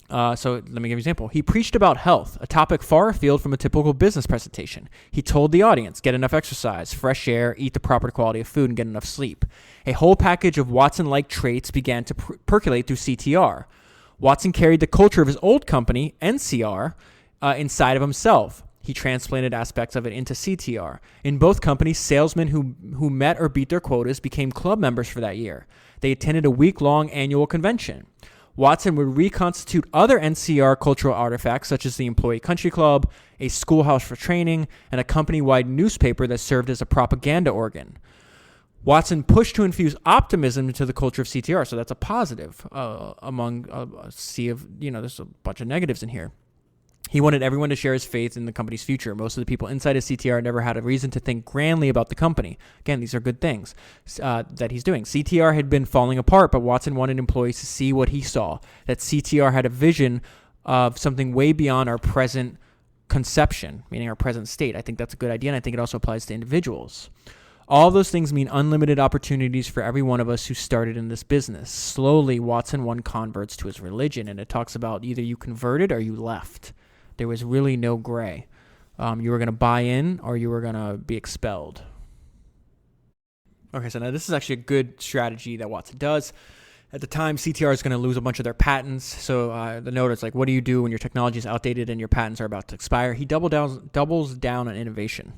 So let me give you an example. He preached about health, a topic far afield from a typical business presentation. He told the audience, get enough exercise, fresh air, eat the proper quality of food, and get enough sleep. A whole package of Watson-like traits began to percolate through CTR. Watson carried the culture of his old company, NCR, inside of himself. He transplanted aspects of it into CTR. In both companies, salesmen who met or beat their quotas became club members for that year. They attended a week-long annual convention. Watson would reconstitute other NCR cultural artifacts, such as the Employee Country Club, a schoolhouse for training, and a company-wide newspaper that served as a propaganda organ. Watson pushed to infuse optimism into the culture of CTR, so that's a positive among a sea of, there's a bunch of negatives in here. He wanted everyone to share his faith in the company's future. Most of the people inside of CTR never had a reason to think grandly about the company. Again, these are good things that he's doing. CTR had been falling apart, but Watson wanted employees to see what he saw, that CTR had a vision of something way beyond our present conception, meaning our present state. I think that's a good idea, and I think it also applies to individuals. All those things mean unlimited opportunities for every one of us who started in this business. Slowly, Watson won converts to his religion, and it talks about either you converted or you left. There was really no gray. You were going to buy in or you were going to be expelled. Okay, so now this is actually a good strategy that Watson does. At the time, CTR is going to lose a bunch of their patents. So the note is like, what do you do when your technology is outdated and your patents are about to expire? He doubles down on innovation.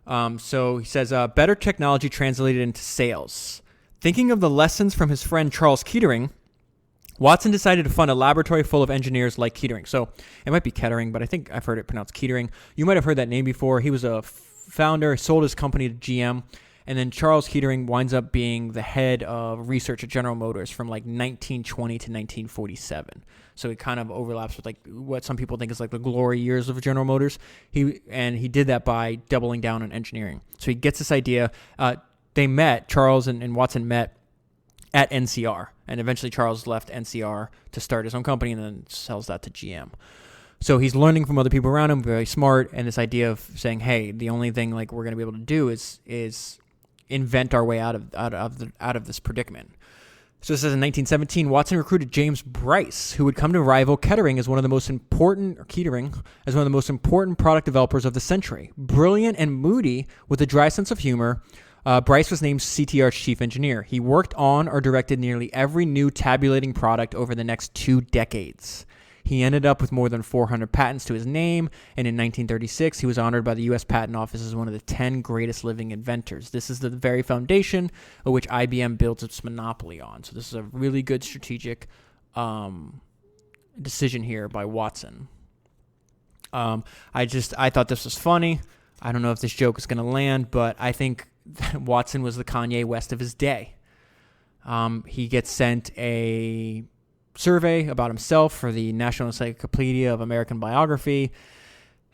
So he says, better technology translated into sales. Thinking of the lessons from his friend Charles Kettering, Watson decided to fund a laboratory full of engineers like Kettering. So it might be Kettering, but I think I've heard it pronounced Kettering. You might have heard that name before. He was a founder, sold his company to GM, and then Charles Kettering winds up being the head of research at General Motors from like 1920 to 1947. So it kind of overlaps with like what some people think is like the glory years of General Motors. He did that by doubling down on engineering. So he gets this idea. Charles and Watson met at NCR, and eventually Charles left NCR to start his own company and then sells that to GM. So he's learning from other people around him, very smart, and this idea of saying, hey, the only thing like we're going to be able to do is invent our way out of this predicament. So it says in 1917, Watson recruited James Bryce, who would come to rival Kettering as one of the most important product developers of the century. Brilliant and moody with a dry sense of humor, Bryce was named CTR's chief engineer. He worked on or directed nearly every new tabulating product over the next 2 decades. He ended up with more than 400 patents to his name, and in 1936, he was honored by the U.S. Patent Office as one of the 10 greatest living inventors. This is the very foundation of which IBM builds its monopoly on. So this is a really good strategic decision here by Watson. I thought this was funny. I don't know if this joke is going to land, but I think Watson was the Kanye West of his day. He gets sent a survey about himself for the National Encyclopedia of American Biography,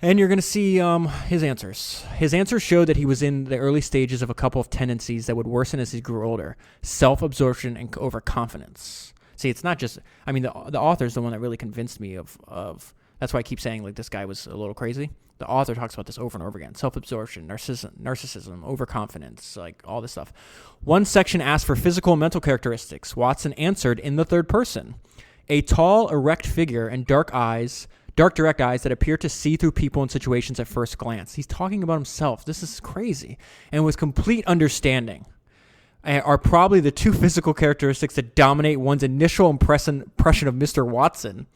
and you're going to see his answers. His answers showed that he was in the early stages of a couple of tendencies that would worsen as he grew older: self-absorption and overconfidence. See, it's not just, the author's the one that really convinced me of that's why I keep saying like this guy was a little crazy. The author talks about this over and over again: self-absorption, narcissism, overconfidence, like all this stuff. One section asked for physical and mental characteristics. Watson answered in the third person: a tall, erect figure and dark, direct eyes that appear to see through people and situations at first glance. He's talking about himself. This is crazy. And with complete understanding are probably the 2 physical characteristics that dominate one's initial impression of Mr. Watson.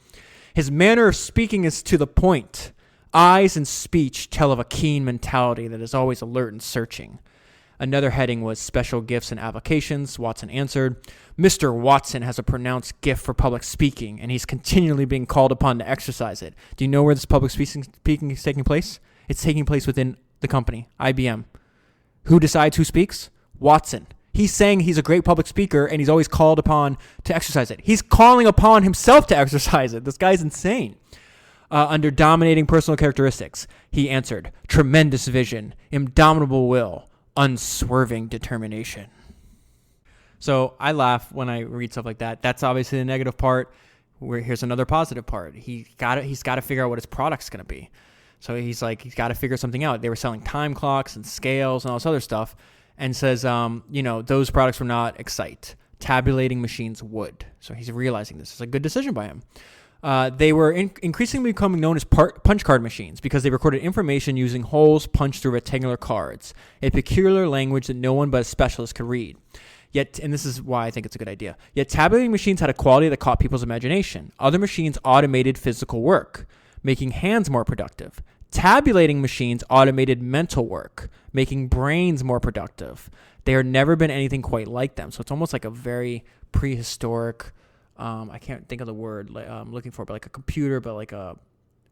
His manner of speaking is to the point. Eyes and speech tell of a keen mentality that is always alert and searching. Another heading was special gifts and avocations. Watson answered, Mr. Watson has a pronounced gift for public speaking, and he's continually being called upon to exercise it. Do you know where this public speaking is taking place? It's taking place within the company, IBM. Who decides who speaks? Watson. He's saying he's a great public speaker, and he's always called upon to exercise it. He's calling upon himself to exercise it. This guy's insane. Under dominating personal characteristics, he answered, tremendous vision, indomitable will, unswerving determination. So I laugh when I read stuff like that. That's obviously the negative part. Here's another positive part. He's got to figure out what his product's going to be. So he's got to figure something out. They were selling time clocks and scales and all this other stuff, and says, those products were not Excite. Tabulating machines would. So he's realizing this is a good decision by him. They were increasingly becoming known as punch card machines because they recorded information using holes punched through rectangular cards, a peculiar language that no one but a specialist could read. Yet, and this is why I think it's a good idea, yet tabulating machines had a quality that caught people's imagination. Other machines automated physical work, making hands more productive. Tabulating machines automated mental work, making brains more productive. There had never been anything quite like them. So it's almost like a very prehistoric, I can't think of the word I'm looking for, but like a computer, but like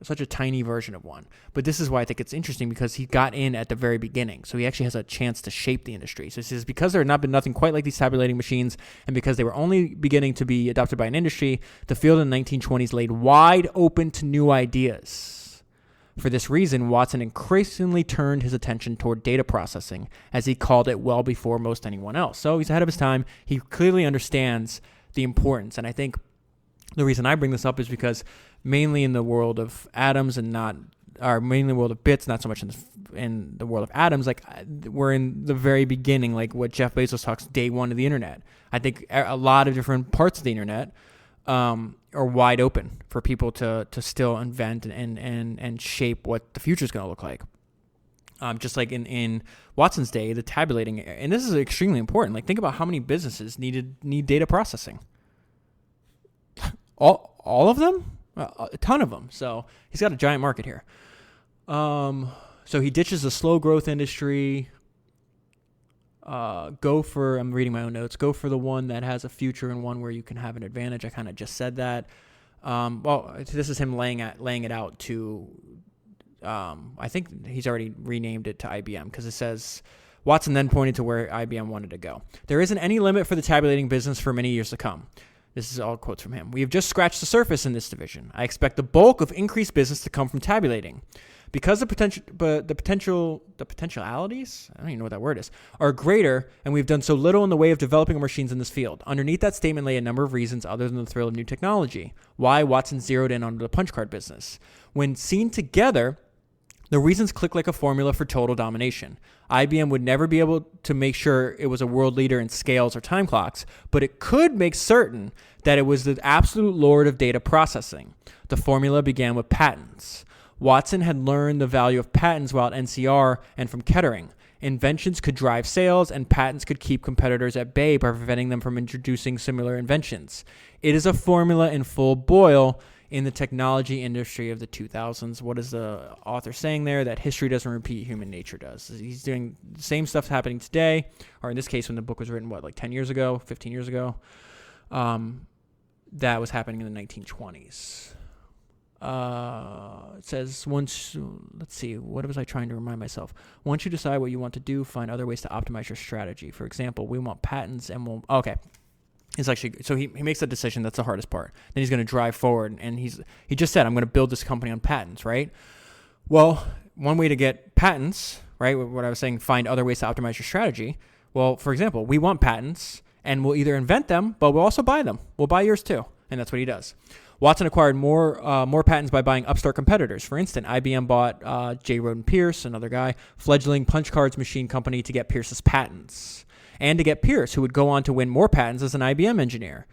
such a tiny version of one. But this is why I think it's interesting, because he got in at the very beginning. So he actually has a chance to shape the industry. So he says, because there had not been nothing quite like these tabulating machines, and because they were only beginning to be adopted by an industry, the field in the 1920s laid wide open to new ideas. For this reason, Watson increasingly turned his attention toward data processing, as he called it, well before most anyone else. So he's ahead of his time. He clearly understands the importance. And I think the reason I bring this up is because mainly in the world of atoms mainly in the world of bits, not so much in the world of atoms, like we're in the very beginning, like what Jeff Bezos talks, day one of the internet. I think a lot of different parts of the internet are wide open for people to still invent and shape what the future is going to look like. Just like in Watson's day, the tabulating, and this is extremely important. Like, think about how many businesses need data processing. All of them, a ton of them. So he's got a giant market here. So he ditches the slow growth industry. I'm reading my own notes. Go for the one that has a future and one where you can have an advantage. I kind of just said that. This is him laying it out to. I think he's already renamed it to IBM, because it says, Watson then pointed to where IBM wanted to go. There isn't any limit for the tabulating business for many years to come. This is all quotes from him. We have just scratched the surface in this division. I expect the bulk of increased business to come from tabulating. Because the potentialities, I don't even know what that word is, are greater, and we've done so little in the way of developing machines in this field. Underneath that statement lay a number of reasons other than the thrill of new technology. Why Watson zeroed in on the punch card business. When seen together, the reasons click like a formula for total domination. IBM would never be able to make sure it was a world leader in scales or time clocks, but it could make certain that it was the absolute lord of data processing. The formula began with patents. Watson had learned the value of patents while at NCR and from Kettering. Inventions could drive sales, and patents could keep competitors at bay by preventing them from introducing similar inventions. It is a formula in full boil in the technology industry of the 2000s. What is the author saying there? That history doesn't repeat, human nature does. He's doing the same stuff happening today, or in this case when the book was written, 10 years ago, 15 years ago? That was happening in the 1920s. It says, let's see, what was I trying to remind myself? Once you decide what you want to do, find other ways to optimize your strategy. For example, we want patents and okay. It's actually, so he makes that decision. That's the hardest part. Then he's going to drive forward, and he just said, I'm going to build this company on patents, right? Well, one way to get patents, right? What I was saying, find other ways to optimize your strategy. Well, for example, we want patents, and we'll either invent them, but we'll also buy them. We'll buy yours too. And that's what he does. Watson acquired more patents by buying upstart competitors. For instance, IBM bought J. Roden Pierce, another guy, fledgling punch cards machine company, to get Pierce's patents, and to get Pierce, who would go on to win more patents as an IBM engineer.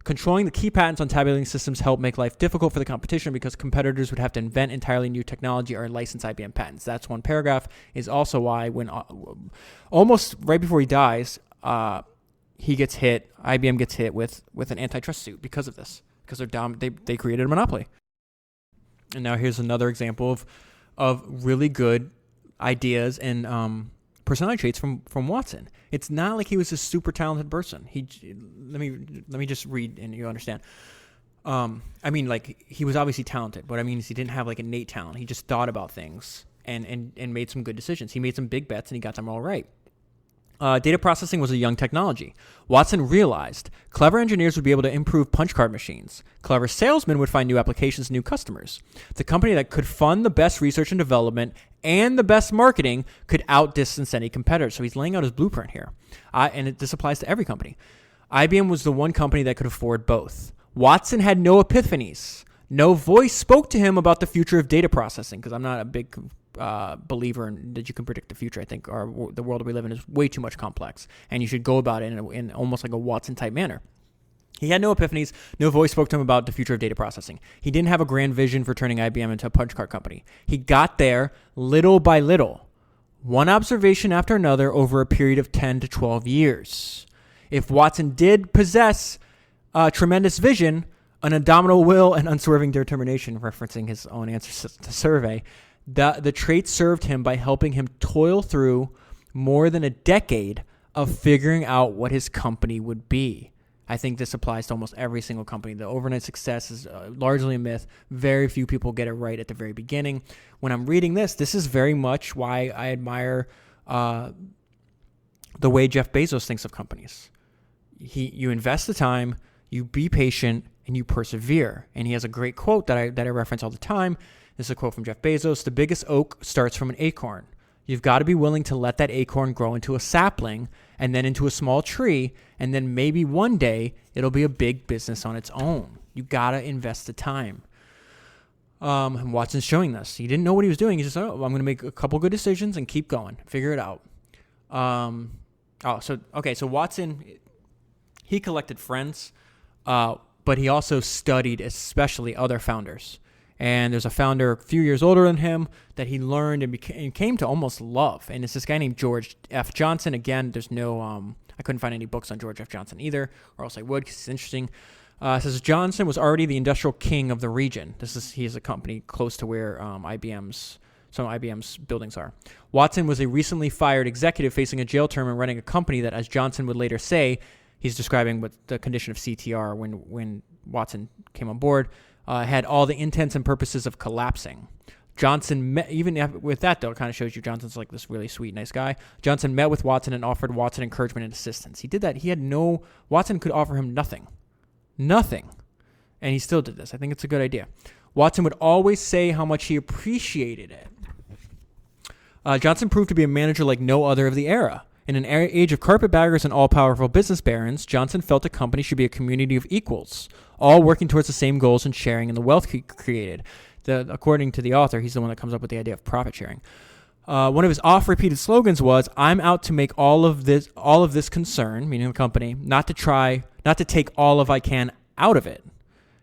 Controlling the key patents on tabulating systems helped make life difficult for the competition because competitors would have to invent entirely new technology or license IBM patents. That's one paragraph. Is also why when almost right before he dies, IBM gets hit with an antitrust suit because of this. Because they created a monopoly. And now here's another example of really good ideas and personality traits from Watson. It's not like he was a super talented person. Let me just read and you'll understand. He was obviously talented, but he didn't have like innate talent. He just thought about things and made some good decisions. He made some big bets and he got them all right. Data processing was a young technology. Watson realized clever engineers would be able to improve punch card machines. Clever salesmen would find new applications and new customers. The company that could fund the best research and development and the best marketing could outdistance any competitor. So he's laying out his blueprint here. This applies to every company. IBM was the one company that could afford both. Watson had no epiphanies. No voice spoke to him about the future of data processing, because I'm not a big believer in that you can predict the future. I think the world we live in is way too much complex, and you should go about it in almost like a Watson-type manner. He had no epiphanies. No voice spoke to him about the future of data processing. He didn't have a grand vision for turning IBM into a punch card company. He got there little by little, one observation after another over a period of 10 to 12 years. If Watson did possess tremendous vision, an indomitable will, and unswerving determination, referencing his own answers to survey, the traits served him by helping him toil through more than a decade of figuring out what his company would be. I think this applies to almost every single company. The overnight success is largely a myth. Very few people get it right at the very beginning. When I'm reading this is very much why I admire the way Jeff Bezos thinks of companies. You invest the time, you be patient, and you persevere. And he has a great quote that I reference all the time. This is a quote from Jeff Bezos. The biggest oak starts from an acorn. You've got to be willing to let that acorn grow into a sapling and then into a small tree, and then maybe one day it'll be a big business on its own. You got to invest the time. And Watson's showing this. He didn't know what he was doing. He just said, I'm going to make a couple good decisions and keep going. Figure it out. So Watson, he collected friends, but he also studied especially other founders. And there's a founder a few years older than him that he learned and came to almost love. And it's this guy named George F. Johnson. Again, there's no, I couldn't find any books on George F. Johnson either, or else I would, because it's interesting. It says Johnson was already the industrial king of the region. He has a company close to where some of IBM's buildings are. Watson was a recently fired executive facing a jail term and running a company that, as Johnson would later say, he's describing what the condition of CTR when Watson came on board, had all the intents and purposes of collapsing. Johnson even with that, though, it kind of shows you Johnson's like this really sweet, nice guy. Johnson met with Watson and offered Watson encouragement and assistance. He did that. Watson could offer him nothing. And he still did this. I think it's a good idea. Watson would always say how much he appreciated it. Johnson proved to be a manager like no other of the era. In an age of carpetbaggers and all-powerful business barons, Johnson felt a company should be a community of equals, all working towards the same goals and sharing in the wealth created. According to the author, he's the one that comes up with the idea of profit sharing. One of his oft-repeated slogans was, "I'm out to make all of this concern," meaning the company, not to take all of I can out of it.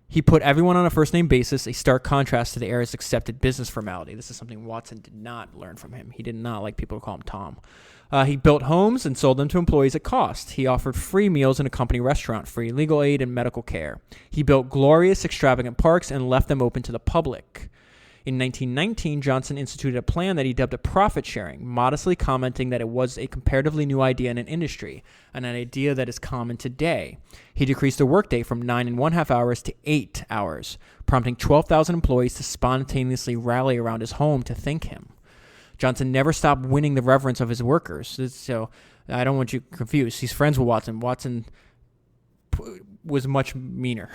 He put everyone on a first-name basis, a stark contrast to the era's accepted business formality. This is something Watson did not learn from him. He did not like people to call him Tom. He built homes and sold them to employees at cost. He offered free meals in a company restaurant, free legal aid, and medical care. He built glorious, extravagant parks and left them open to the public. In 1919, Johnson instituted a plan that he dubbed a profit sharing, modestly commenting that it was a comparatively new idea in an industry, and an idea that is common today. He decreased the workday from 9.5 hours to 8 hours, prompting 12,000 employees to spontaneously rally around his home to thank him. Johnson never stopped winning the reverence of his workers. So I don't want you confused. He's friends with Watson. Watson was much meaner.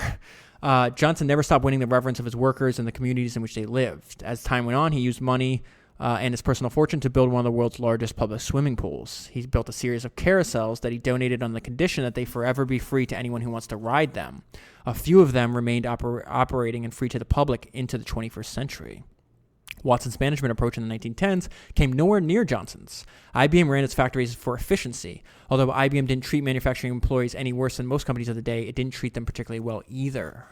Johnson never stopped winning the reverence of his workers and the communities in which they lived. As time went on, he used money and his personal fortune to build one of the world's largest public swimming pools. He built a series of carousels that he donated on the condition that they forever be free to anyone who wants to ride them. A few of them remained operating and free to the public into the 21st century. Watson's management approach in the 1910s came nowhere near Johnson's. IBM ran its factories for efficiency. Although IBM didn't treat manufacturing employees any worse than most companies of the day, it didn't treat them particularly well either.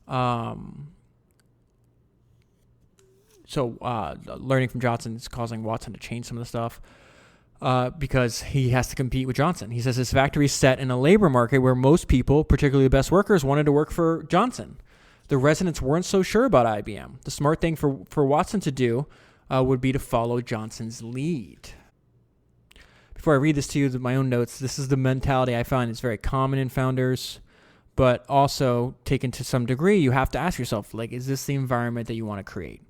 Learning from Johnson is causing Watson to change some of the stuff because he has to compete with Johnson. He says his factory is set in a labor market where most people, particularly the best workers, wanted to work for Johnson. The residents weren't so sure about IBM. The smart thing for Watson to do would be to follow Johnson's lead. Before I read this to you, my own notes, this is the mentality I find is very common in founders, but also taken to some degree, you have to ask yourself, is this the environment that you want to create?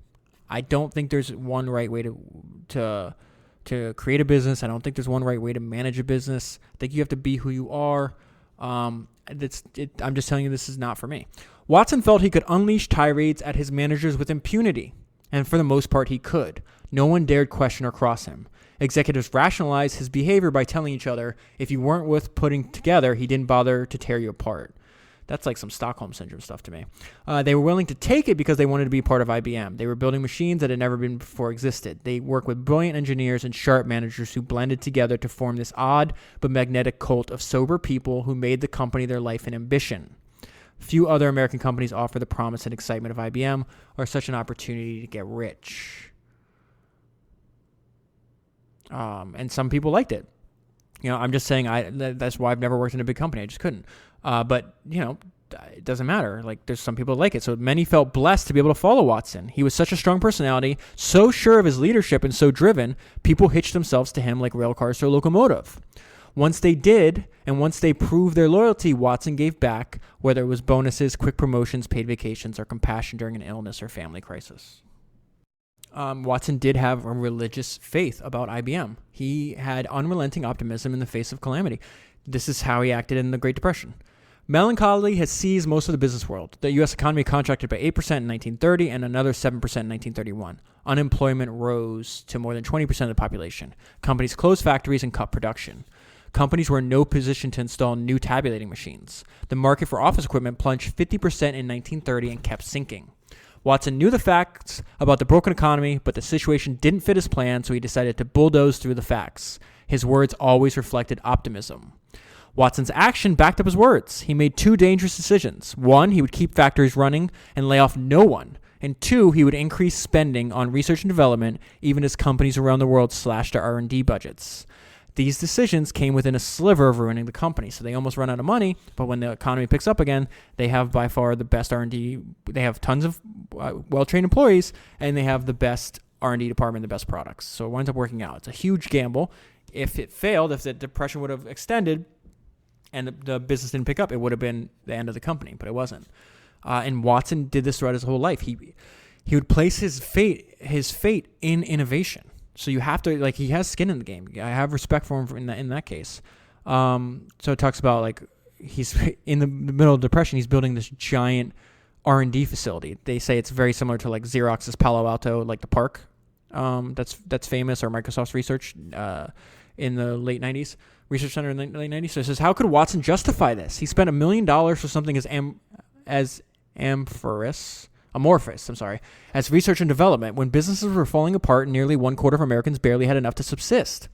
I don't think there's one right way to create a business. I don't think there's one right way to manage a business. I think you have to be who you are. I'm just telling you this is not for me. Watson felt he could unleash tirades at his managers with impunity, and for the most part he could. No one dared question or cross him. Executives rationalized his behavior by telling each other if you weren't worth putting together, he didn't bother to tear you apart. That's like some Stockholm Syndrome stuff to me. They were willing to take it because they wanted to be part of IBM. They were building machines that had never been before existed. They worked with brilliant engineers and sharp managers who blended together to form this odd but magnetic cult of sober people who made the company their life and ambition. Few other American companies offer the promise and excitement of IBM or such an opportunity to get rich. And some people liked it. I'm just saying that's why I've never worked in a big company. I just couldn't. But it doesn't matter. Like, there's some people that like it. So many felt blessed to be able to follow Watson. He was such a strong personality, so sure of his leadership and so driven, people hitched themselves to him like rail cars to a locomotive. Once they did, and once they proved their loyalty, Watson gave back, whether it was bonuses, quick promotions, paid vacations, or compassion during an illness or family crisis. Watson did have a religious faith about IBM. He had unrelenting optimism in the face of calamity. This is how he acted in the Great Depression. Melancholy has seized most of the business world. The U.S. economy contracted by 8% in 1930 and another 7% in 1931. Unemployment rose to more than 20% of the population. Companies closed factories and cut production. Companies were in no position to install new tabulating machines. The market for office equipment plunged 50% in 1930 and kept sinking. Watson knew the facts about the broken economy, but the situation didn't fit his plan, so he decided to bulldoze through the facts. His words always reflected optimism. Watson's action backed up his words. He made two dangerous decisions. One, he would keep factories running and lay off no one. And two, he would increase spending on research and development, even as companies around the world slashed their R&D budgets. These decisions came within a sliver of ruining the company. So they almost run out of money, but when the economy picks up again, they have by far the best R&D. They have tons of well-trained employees, and they have the best R&D department, the best products. So it winds up working out. It's a huge gamble. If it failed, if the depression would have extended and the business didn't pick up, it would have been the end of the company, but it wasn't. And Watson did this throughout his whole life. He would place his fate in innovation. So you have to, he has skin in the game. I have respect for him in that case. So it talks about, he's in the middle of depression. He's building this giant R&D facility. They say it's very similar to, Xerox's Palo Alto, the park that's famous, or Microsoft's research in the late 90s, research center in the late 90s. So it says, how could Watson justify this? He spent $1 million for something as amorphous, as research and development, when businesses were falling apart and nearly 1/4 of Americans barely had enough to subsist.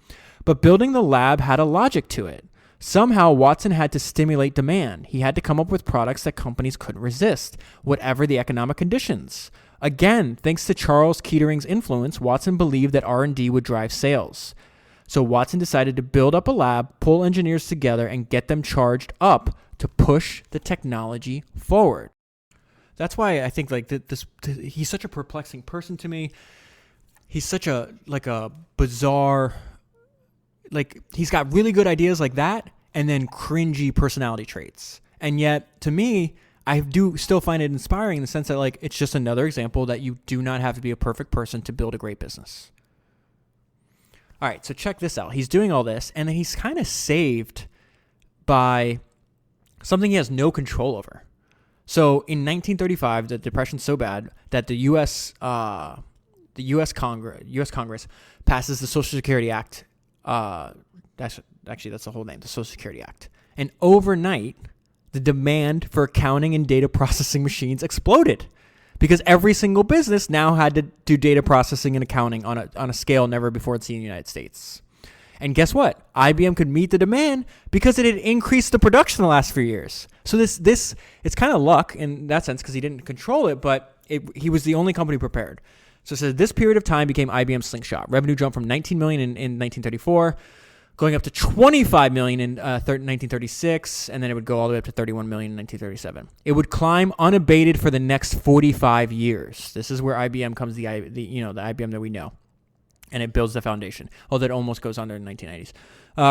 But building the lab had a logic to it. Somehow, Watson had to stimulate demand. He had to come up with products that companies couldn't resist, whatever the economic conditions. Again, thanks to Charles Keating's influence, Watson believed that R&D would drive sales. So Watson decided to build up a lab, pull engineers together, and get them charged up to push the technology forward. That's why I think he's such a perplexing person to me. He's such a bizarre, he's got really good ideas like that and then cringy personality traits. And yet, to me, I do still find it inspiring in the sense that it's just another example that you do not have to be a perfect person to build a great business. All right, so check this out. He's doing all this, and then he's kind of saved by something he has no control over. So in 1935, the Depression's so bad that the U.S. Congress passes the Social Security Act. That's the whole name, the Social Security Act. And overnight, the demand for accounting and data processing machines exploded because every single business now had to do data processing and accounting on a scale never before seen in the United States. And guess what? IBM could meet the demand because it had increased the production in the last few years. So this it's kind of luck in that sense because he didn't control it, but he was the only company prepared. So it says this period of time became IBM's slingshot. Revenue jumped from $19 million in 1934, going up to $25 million in 1936, and then it would go all the way up to $31 million in 1937. It would climb unabated for the next 45 years. This is where IBM comes the IBM that we know. And it builds the foundation, although it almost goes under in the 1990s.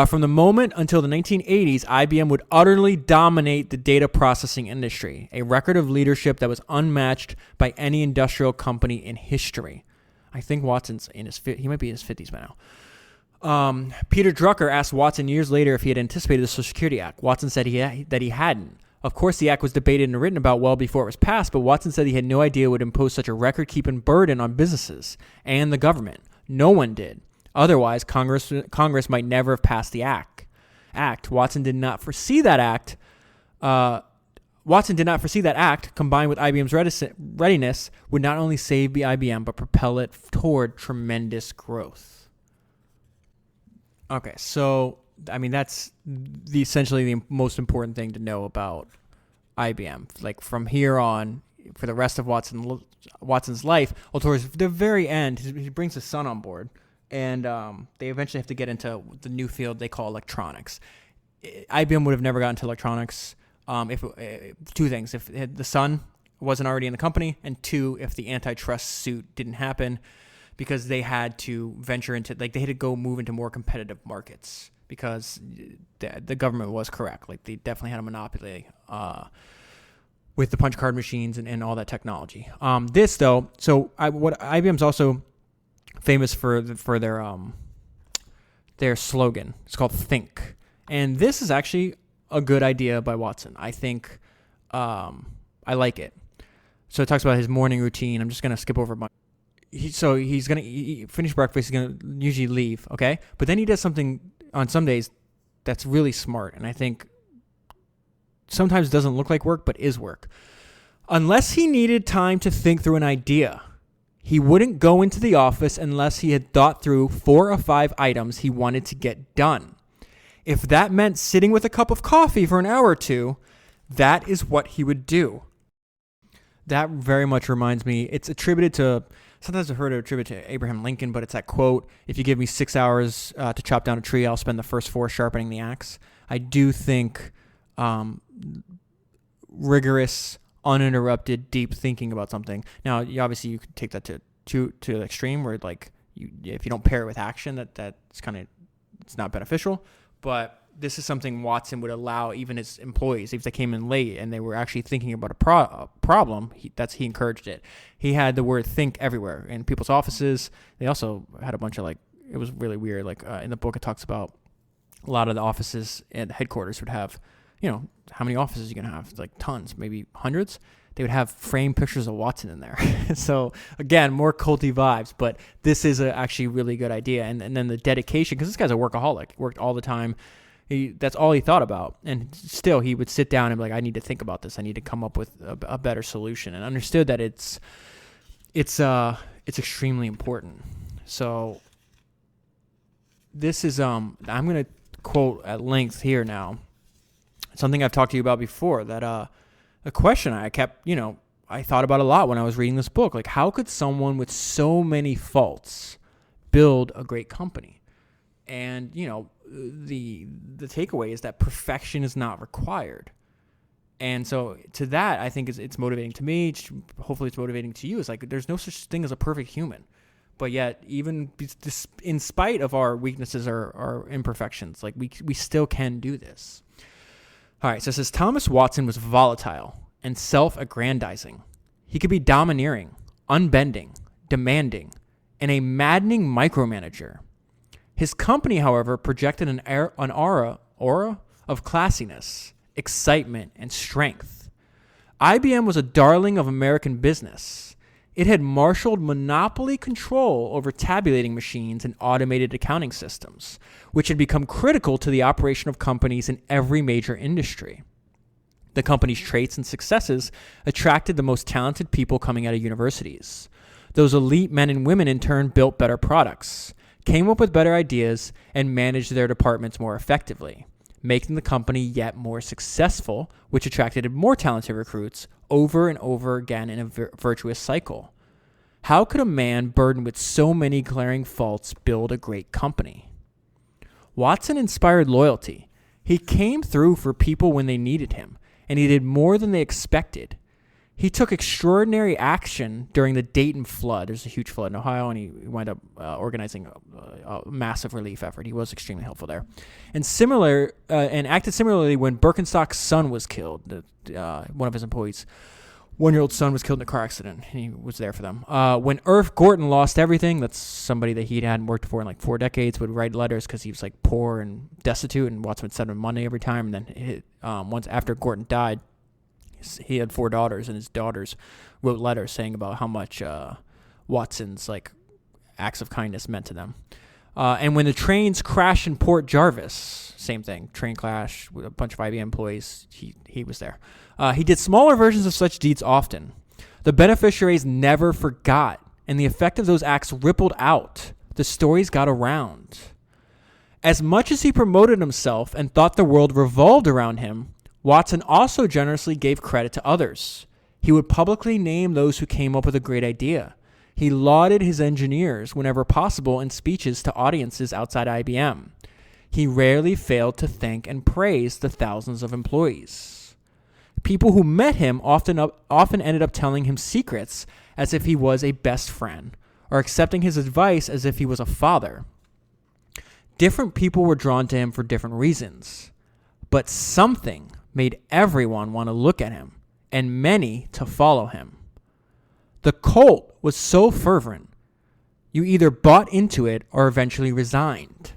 From the moment until the 1980s, IBM would utterly dominate the data processing industry, a record of leadership that was unmatched by any industrial company in history. I think Watson's he might be in his 50s by now. Peter Drucker asked Watson years later if he had anticipated the Social Security Act. Watson said that he hadn't. Of course, the act was debated and written about well before it was passed, but Watson said he had no idea it would impose such a record-keeping burden on businesses and the government. No one did. Otherwise, Congress might never have passed the act. Watson did not foresee that act Watson did not foresee that act, combined with IBM's readiness, would not only save the IBM, but propel it toward tremendous growth. Okay, so, I mean, that's essentially the most important thing to know about IBM. Like, from here on, for the rest of Watson's life, well, towards the very end, he brings his son on board, and they eventually have to get into the new field they call electronics. IBM would have never gotten into electronics if two things: if the son wasn't already in the company, and two, if the antitrust suit didn't happen, because they had to venture into, like, they had to go move into more competitive markets because the government was correct. Like, they definitely had a monopoly with the punch card machines and all that technology. This though, what IBM's also famous for their slogan. It's called Think, and this is actually a good idea by Watson. I think I like it. So it talks about his morning routine. I'm just gonna skip over he's gonna finish breakfast. He's gonna usually leave, okay? But then he does something on some days that's really smart, and I think sometimes doesn't look like work, but is work. Unless he needed time to think through an idea, he wouldn't go into the office unless he had thought through 4 or 5 items he wanted to get done. If that meant sitting with a cup of coffee for an hour or two, that is what he would do. That very much reminds me, it's attributed to, sometimes I've heard it attributed to Abraham Lincoln, but it's that quote, if you give me 6 hours to chop down a tree, I'll spend the first 4 sharpening the axe. I do think rigorous, uninterrupted, deep thinking about something. Now, obviously, you could take that to the extreme where, like, if you don't pair it with action, that's kind of, it's not beneficial. But this is something Watson would allow even his employees, if they came in late and they were actually thinking about a problem, he encouraged it. He had the word think everywhere in people's offices. They also had a bunch of, like, it was really weird. Like, in the book, it talks about a lot of the offices and headquarters would have, how many offices you can have? Like tons, maybe hundreds. They would have framed pictures of Watson in there. So again, more culty vibes, but this is actually really good idea. And then the dedication, because this guy's a workaholic, worked all the time. That's all he thought about. And still he would sit down and be like, I need to think about this. I need to come up with a better solution, and understood that it's extremely important. So this is, I'm going to quote at length here now, something I've talked to you about before, that a question I kept, I thought about a lot when I was reading this book. Like, how could someone with so many faults build a great company? And, the takeaway is that perfection is not required. And so to that, I think it's motivating to me. Hopefully it's motivating to you. It's like, there's no such thing as a perfect human. But yet, even in spite of our weaknesses or our imperfections, like, we still can do this. All right, so it says, Thomas Watson was volatile and self-aggrandizing. He could be domineering, unbending, demanding, and a maddening micromanager. His company, however, projected an aura of classiness, excitement, and strength. IBM was a darling of American business. It had marshaled monopoly control over tabulating machines and automated accounting systems, which had become critical to the operation of companies in every major industry. The company's traits and successes attracted the most talented people coming out of universities. Those elite men and women, in turn, built better products, came up with better ideas, and managed their departments more effectively, making the company yet more successful, which attracted more talented recruits over and over again in a virtuous cycle. How could a man burdened with so many glaring faults build a great company? Watson inspired loyalty. He came through for people when they needed him, and he did more than they expected. He took extraordinary action during the Dayton flood. There's a huge flood in Ohio, and he wound up organizing a massive relief effort. He was extremely helpful there. And acted similarly when Birkenstock's son was killed. One of his employees' 1-year-old son was killed in a car accident. He was there for them. When Irv Gorton lost everything, that's somebody that he hadn't worked for in like 4 decades, would write letters because he was like poor and destitute, and Watson would send him money every time. And then once after Gorton died, he had 4 daughters, and his daughters wrote letters saying about how much Watson's, like, acts of kindness meant to them. And when the trains crashed in Port Jarvis, same thing, train crash with a bunch of IBM employees, he was there. He did smaller versions of such deeds often. The beneficiaries never forgot, and the effect of those acts rippled out. The stories got around. As much as he promoted himself and thought the world revolved around him, Watson also generously gave credit to others. He would publicly name those who came up with a great idea. He lauded his engineers whenever possible in speeches to audiences outside IBM. He rarely failed to thank and praise the thousands of employees. People who met him often ended up telling him secrets as if he was a best friend, or accepting his advice as if he was a father. Different people were drawn to him for different reasons, but something made everyone want to look at him, and many to follow him. The cult was so fervent, you either bought into it or eventually resigned.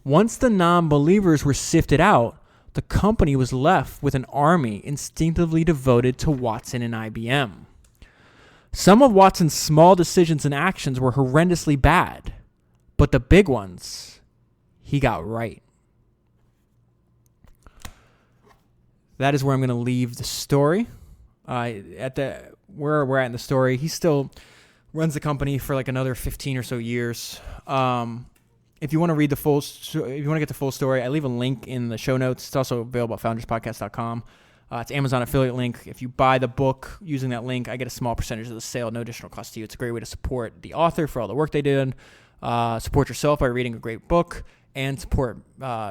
Once the non-believers were sifted out, the company was left with an army instinctively devoted to Watson and IBM. Some of Watson's small decisions and actions were horrendously bad, but the big ones, he got right. That is where I'm going to leave the story. Where we're at in the story, he still runs the company for like another 15 or so years. If you want to read if you want to get the full story, I leave a link in the show notes. It's also available at founderspodcast.com. It's Amazon affiliate link. If you buy the book using that link, I get a small percentage of the sale, no additional cost to you. It's a great way to support the author for all the work they did. Support yourself by reading a great book, and support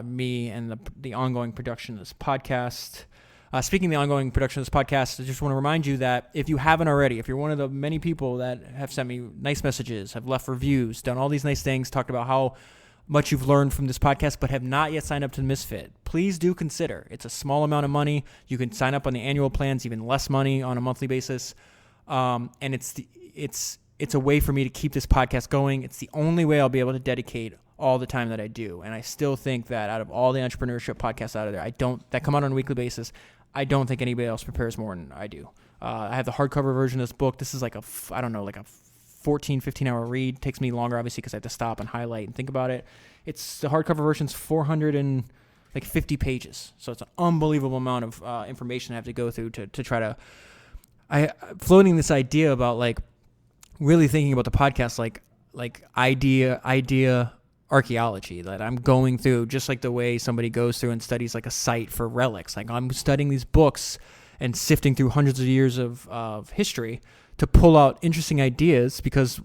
me and the ongoing production of this podcast. Speaking of the ongoing production of this podcast, I just want to remind you that if you haven't already, if you're one of the many people that have sent me nice messages, have left reviews, done all these nice things, talked about how much you've learned from this podcast, but have not yet signed up to the Misfit, please do consider. It's a small amount of money. You can sign up on the annual plans, even less money on a monthly basis. And it's a way for me to keep this podcast going. It's the only way I'll be able to dedicate all the time that I do. And I still think that out of all the entrepreneurship podcasts out of there, that come out on a weekly basis, I don't think anybody else prepares more than I do. I have the hardcover version of this book. This is like a 14, 15-hour read. It takes me longer, obviously, because I have to stop and highlight and think about it. The hardcover version's 450 pages. So it's an unbelievable amount of information I have to go through to try to... floating this idea about like really thinking about the podcast like idea archaeology that I'm going through, just like the way somebody goes through and studies like a site for relics. Like I'm studying these books and sifting through hundreds of years of history to pull out interesting ideas, because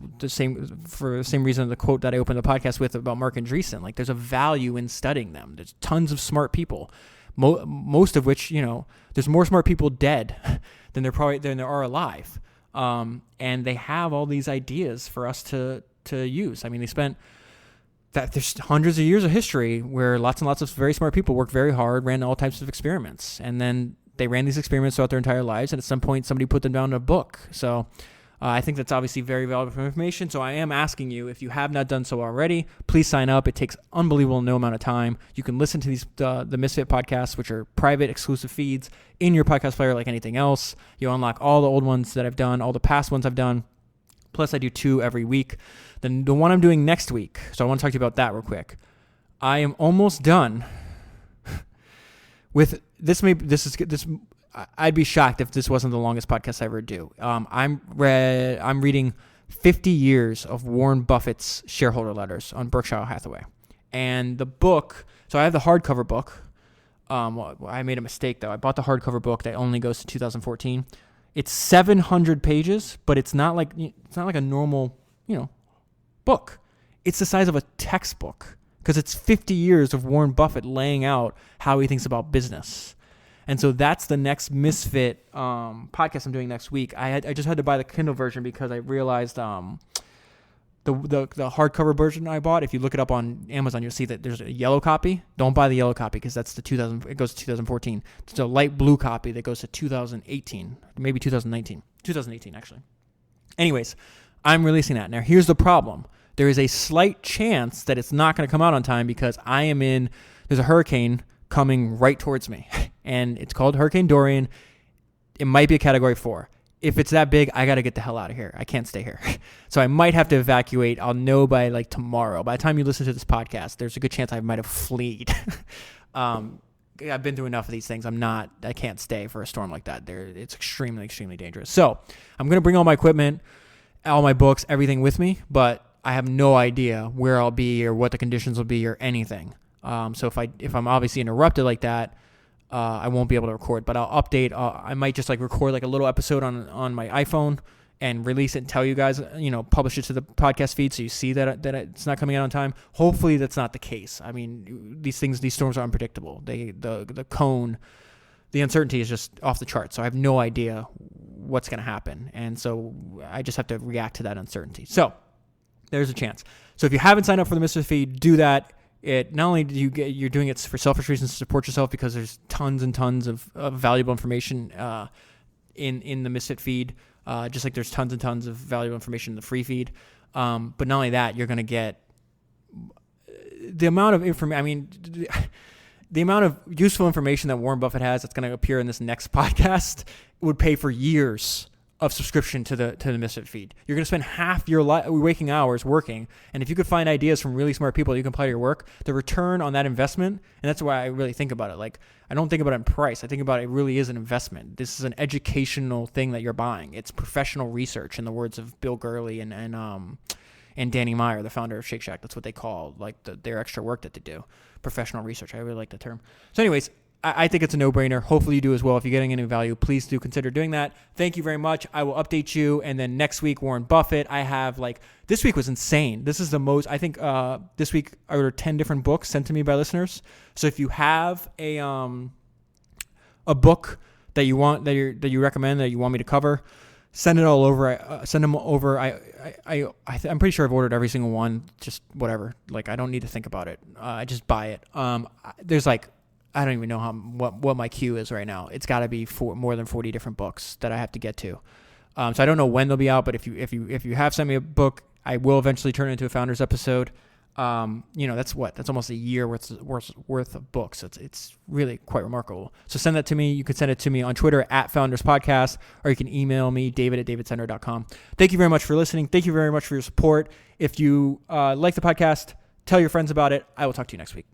for the same reason the quote that I opened the podcast with about Mark Andreessen, like there's a value in studying them. There's tons of smart people, most of which, there's more smart people dead than there are alive. And they have all these ideas for us to use. I mean, there's hundreds of years of history where lots and lots of very smart people worked very hard, ran all types of experiments, and then they ran these experiments throughout their entire lives, and at some point somebody put them down in a book. So I think that's obviously very valuable information. So I am asking you, if you have not done so already, please sign up. It takes unbelievable no amount of time. You can listen to these the Misfit podcasts, which are private, exclusive feeds in your podcast player like anything else. You unlock all the old ones that I've done, all the past ones I've done. Plus, I do 2 every week. Then the one I'm doing next week, so I want to talk to you about that real quick. I am almost done with this. I'd be shocked if this wasn't the longest podcast I ever do. I'm reading 50 years of Warren Buffett's shareholder letters on Berkshire Hathaway, and the book. So I have the hardcover book. I made a mistake though. I bought the hardcover book that only goes to 2014. It's 700 pages, but it's not like a normal, book. It's the size of a textbook because it's 50 years of Warren Buffett laying out how he thinks about business. And so that's the next Misfit podcast I'm doing next week. I just had to buy the Kindle version because I realized the hardcover version I bought, if you look it up on Amazon, you'll see that there's a yellow copy. Don't buy the yellow copy because that's it goes to 2014. There's a light blue copy that goes to 2018, maybe 2018 actually. Anyways, I'm releasing that. Now here's the problem. There is a slight chance that it's not going to come out on time because there's a hurricane coming right towards me, and it's called Hurricane Dorian. It might be a Category 4. if it's that big, I got to get the hell out of here. I can't stay here. So I might have to evacuate. I'll know by like tomorrow. By the time you listen to this podcast, there's a good chance I might have fled. I've been through enough of these things. I can't stay for a storm like that. It's extremely, extremely dangerous. So I'm going to bring all my equipment, all my books, everything with me, but I have no idea where I'll be or what the conditions will be or anything. So if I'm obviously interrupted like that, I won't be able to record, but I'll update. I might just like record like a little episode on my iPhone and release it and tell you guys, publish it to the podcast feed so you see that it's not coming out on time. Hopefully that's not the case. I mean, these storms are unpredictable. The cone, the uncertainty is just off the chart. So I have no idea what's going to happen. And so I just have to react to that uncertainty. So there's a chance. So if you haven't signed up for the Misfit feed, do that. It not only you're doing it for selfish reasons to support yourself because there's tons and tons of valuable information in the Misfit feed, just like there's tons and tons of valuable information in the free feed. But not only that, you're going to get the amount of information. I mean, the amount of useful information that Warren Buffett has that's going to appear in this next podcast would pay for years of subscription to the Misfit feed. You're going to spend half your waking hours working, and if you could find ideas from really smart people that you can apply to your work, the return on that investment, and that's why I really think about it. Like, I don't think about it in price. I think about it really is an investment. This is an educational thing that you're buying. It's professional research, in the words of Bill Gurley and Danny Meyer, the founder of Shake Shack. That's what they call like their extra work that they do. Professional research. I really like the term. So anyways, I think it's a no-brainer. Hopefully you do as well. If you're getting any value, please do consider doing that. Thank you very much. I will update you. And then next week, Warren Buffett. I have this week was insane. This is the most, I think this week I ordered 10 different books sent to me by listeners. So if you have a book that you want, that you recommend, that you want me to cover, send it all over. Send them over. I'm pretty sure I've ordered every single one. Just whatever. Like, I don't need to think about it. I just buy it. There's I don't even know what my queue is right now. It's got to be more than 40 different books that I have to get to. So I don't know when they'll be out, but if you have sent me a book, I will eventually turn it into a Founders episode. That's almost a year worth of books. It's really quite remarkable. So send that to me. You can send it to me on Twitter at Founders Podcast, or you can email me, david@davidcenter.com. Thank you very much for listening. Thank you very much for your support. If you like the podcast, tell your friends about it. I will talk to you next week.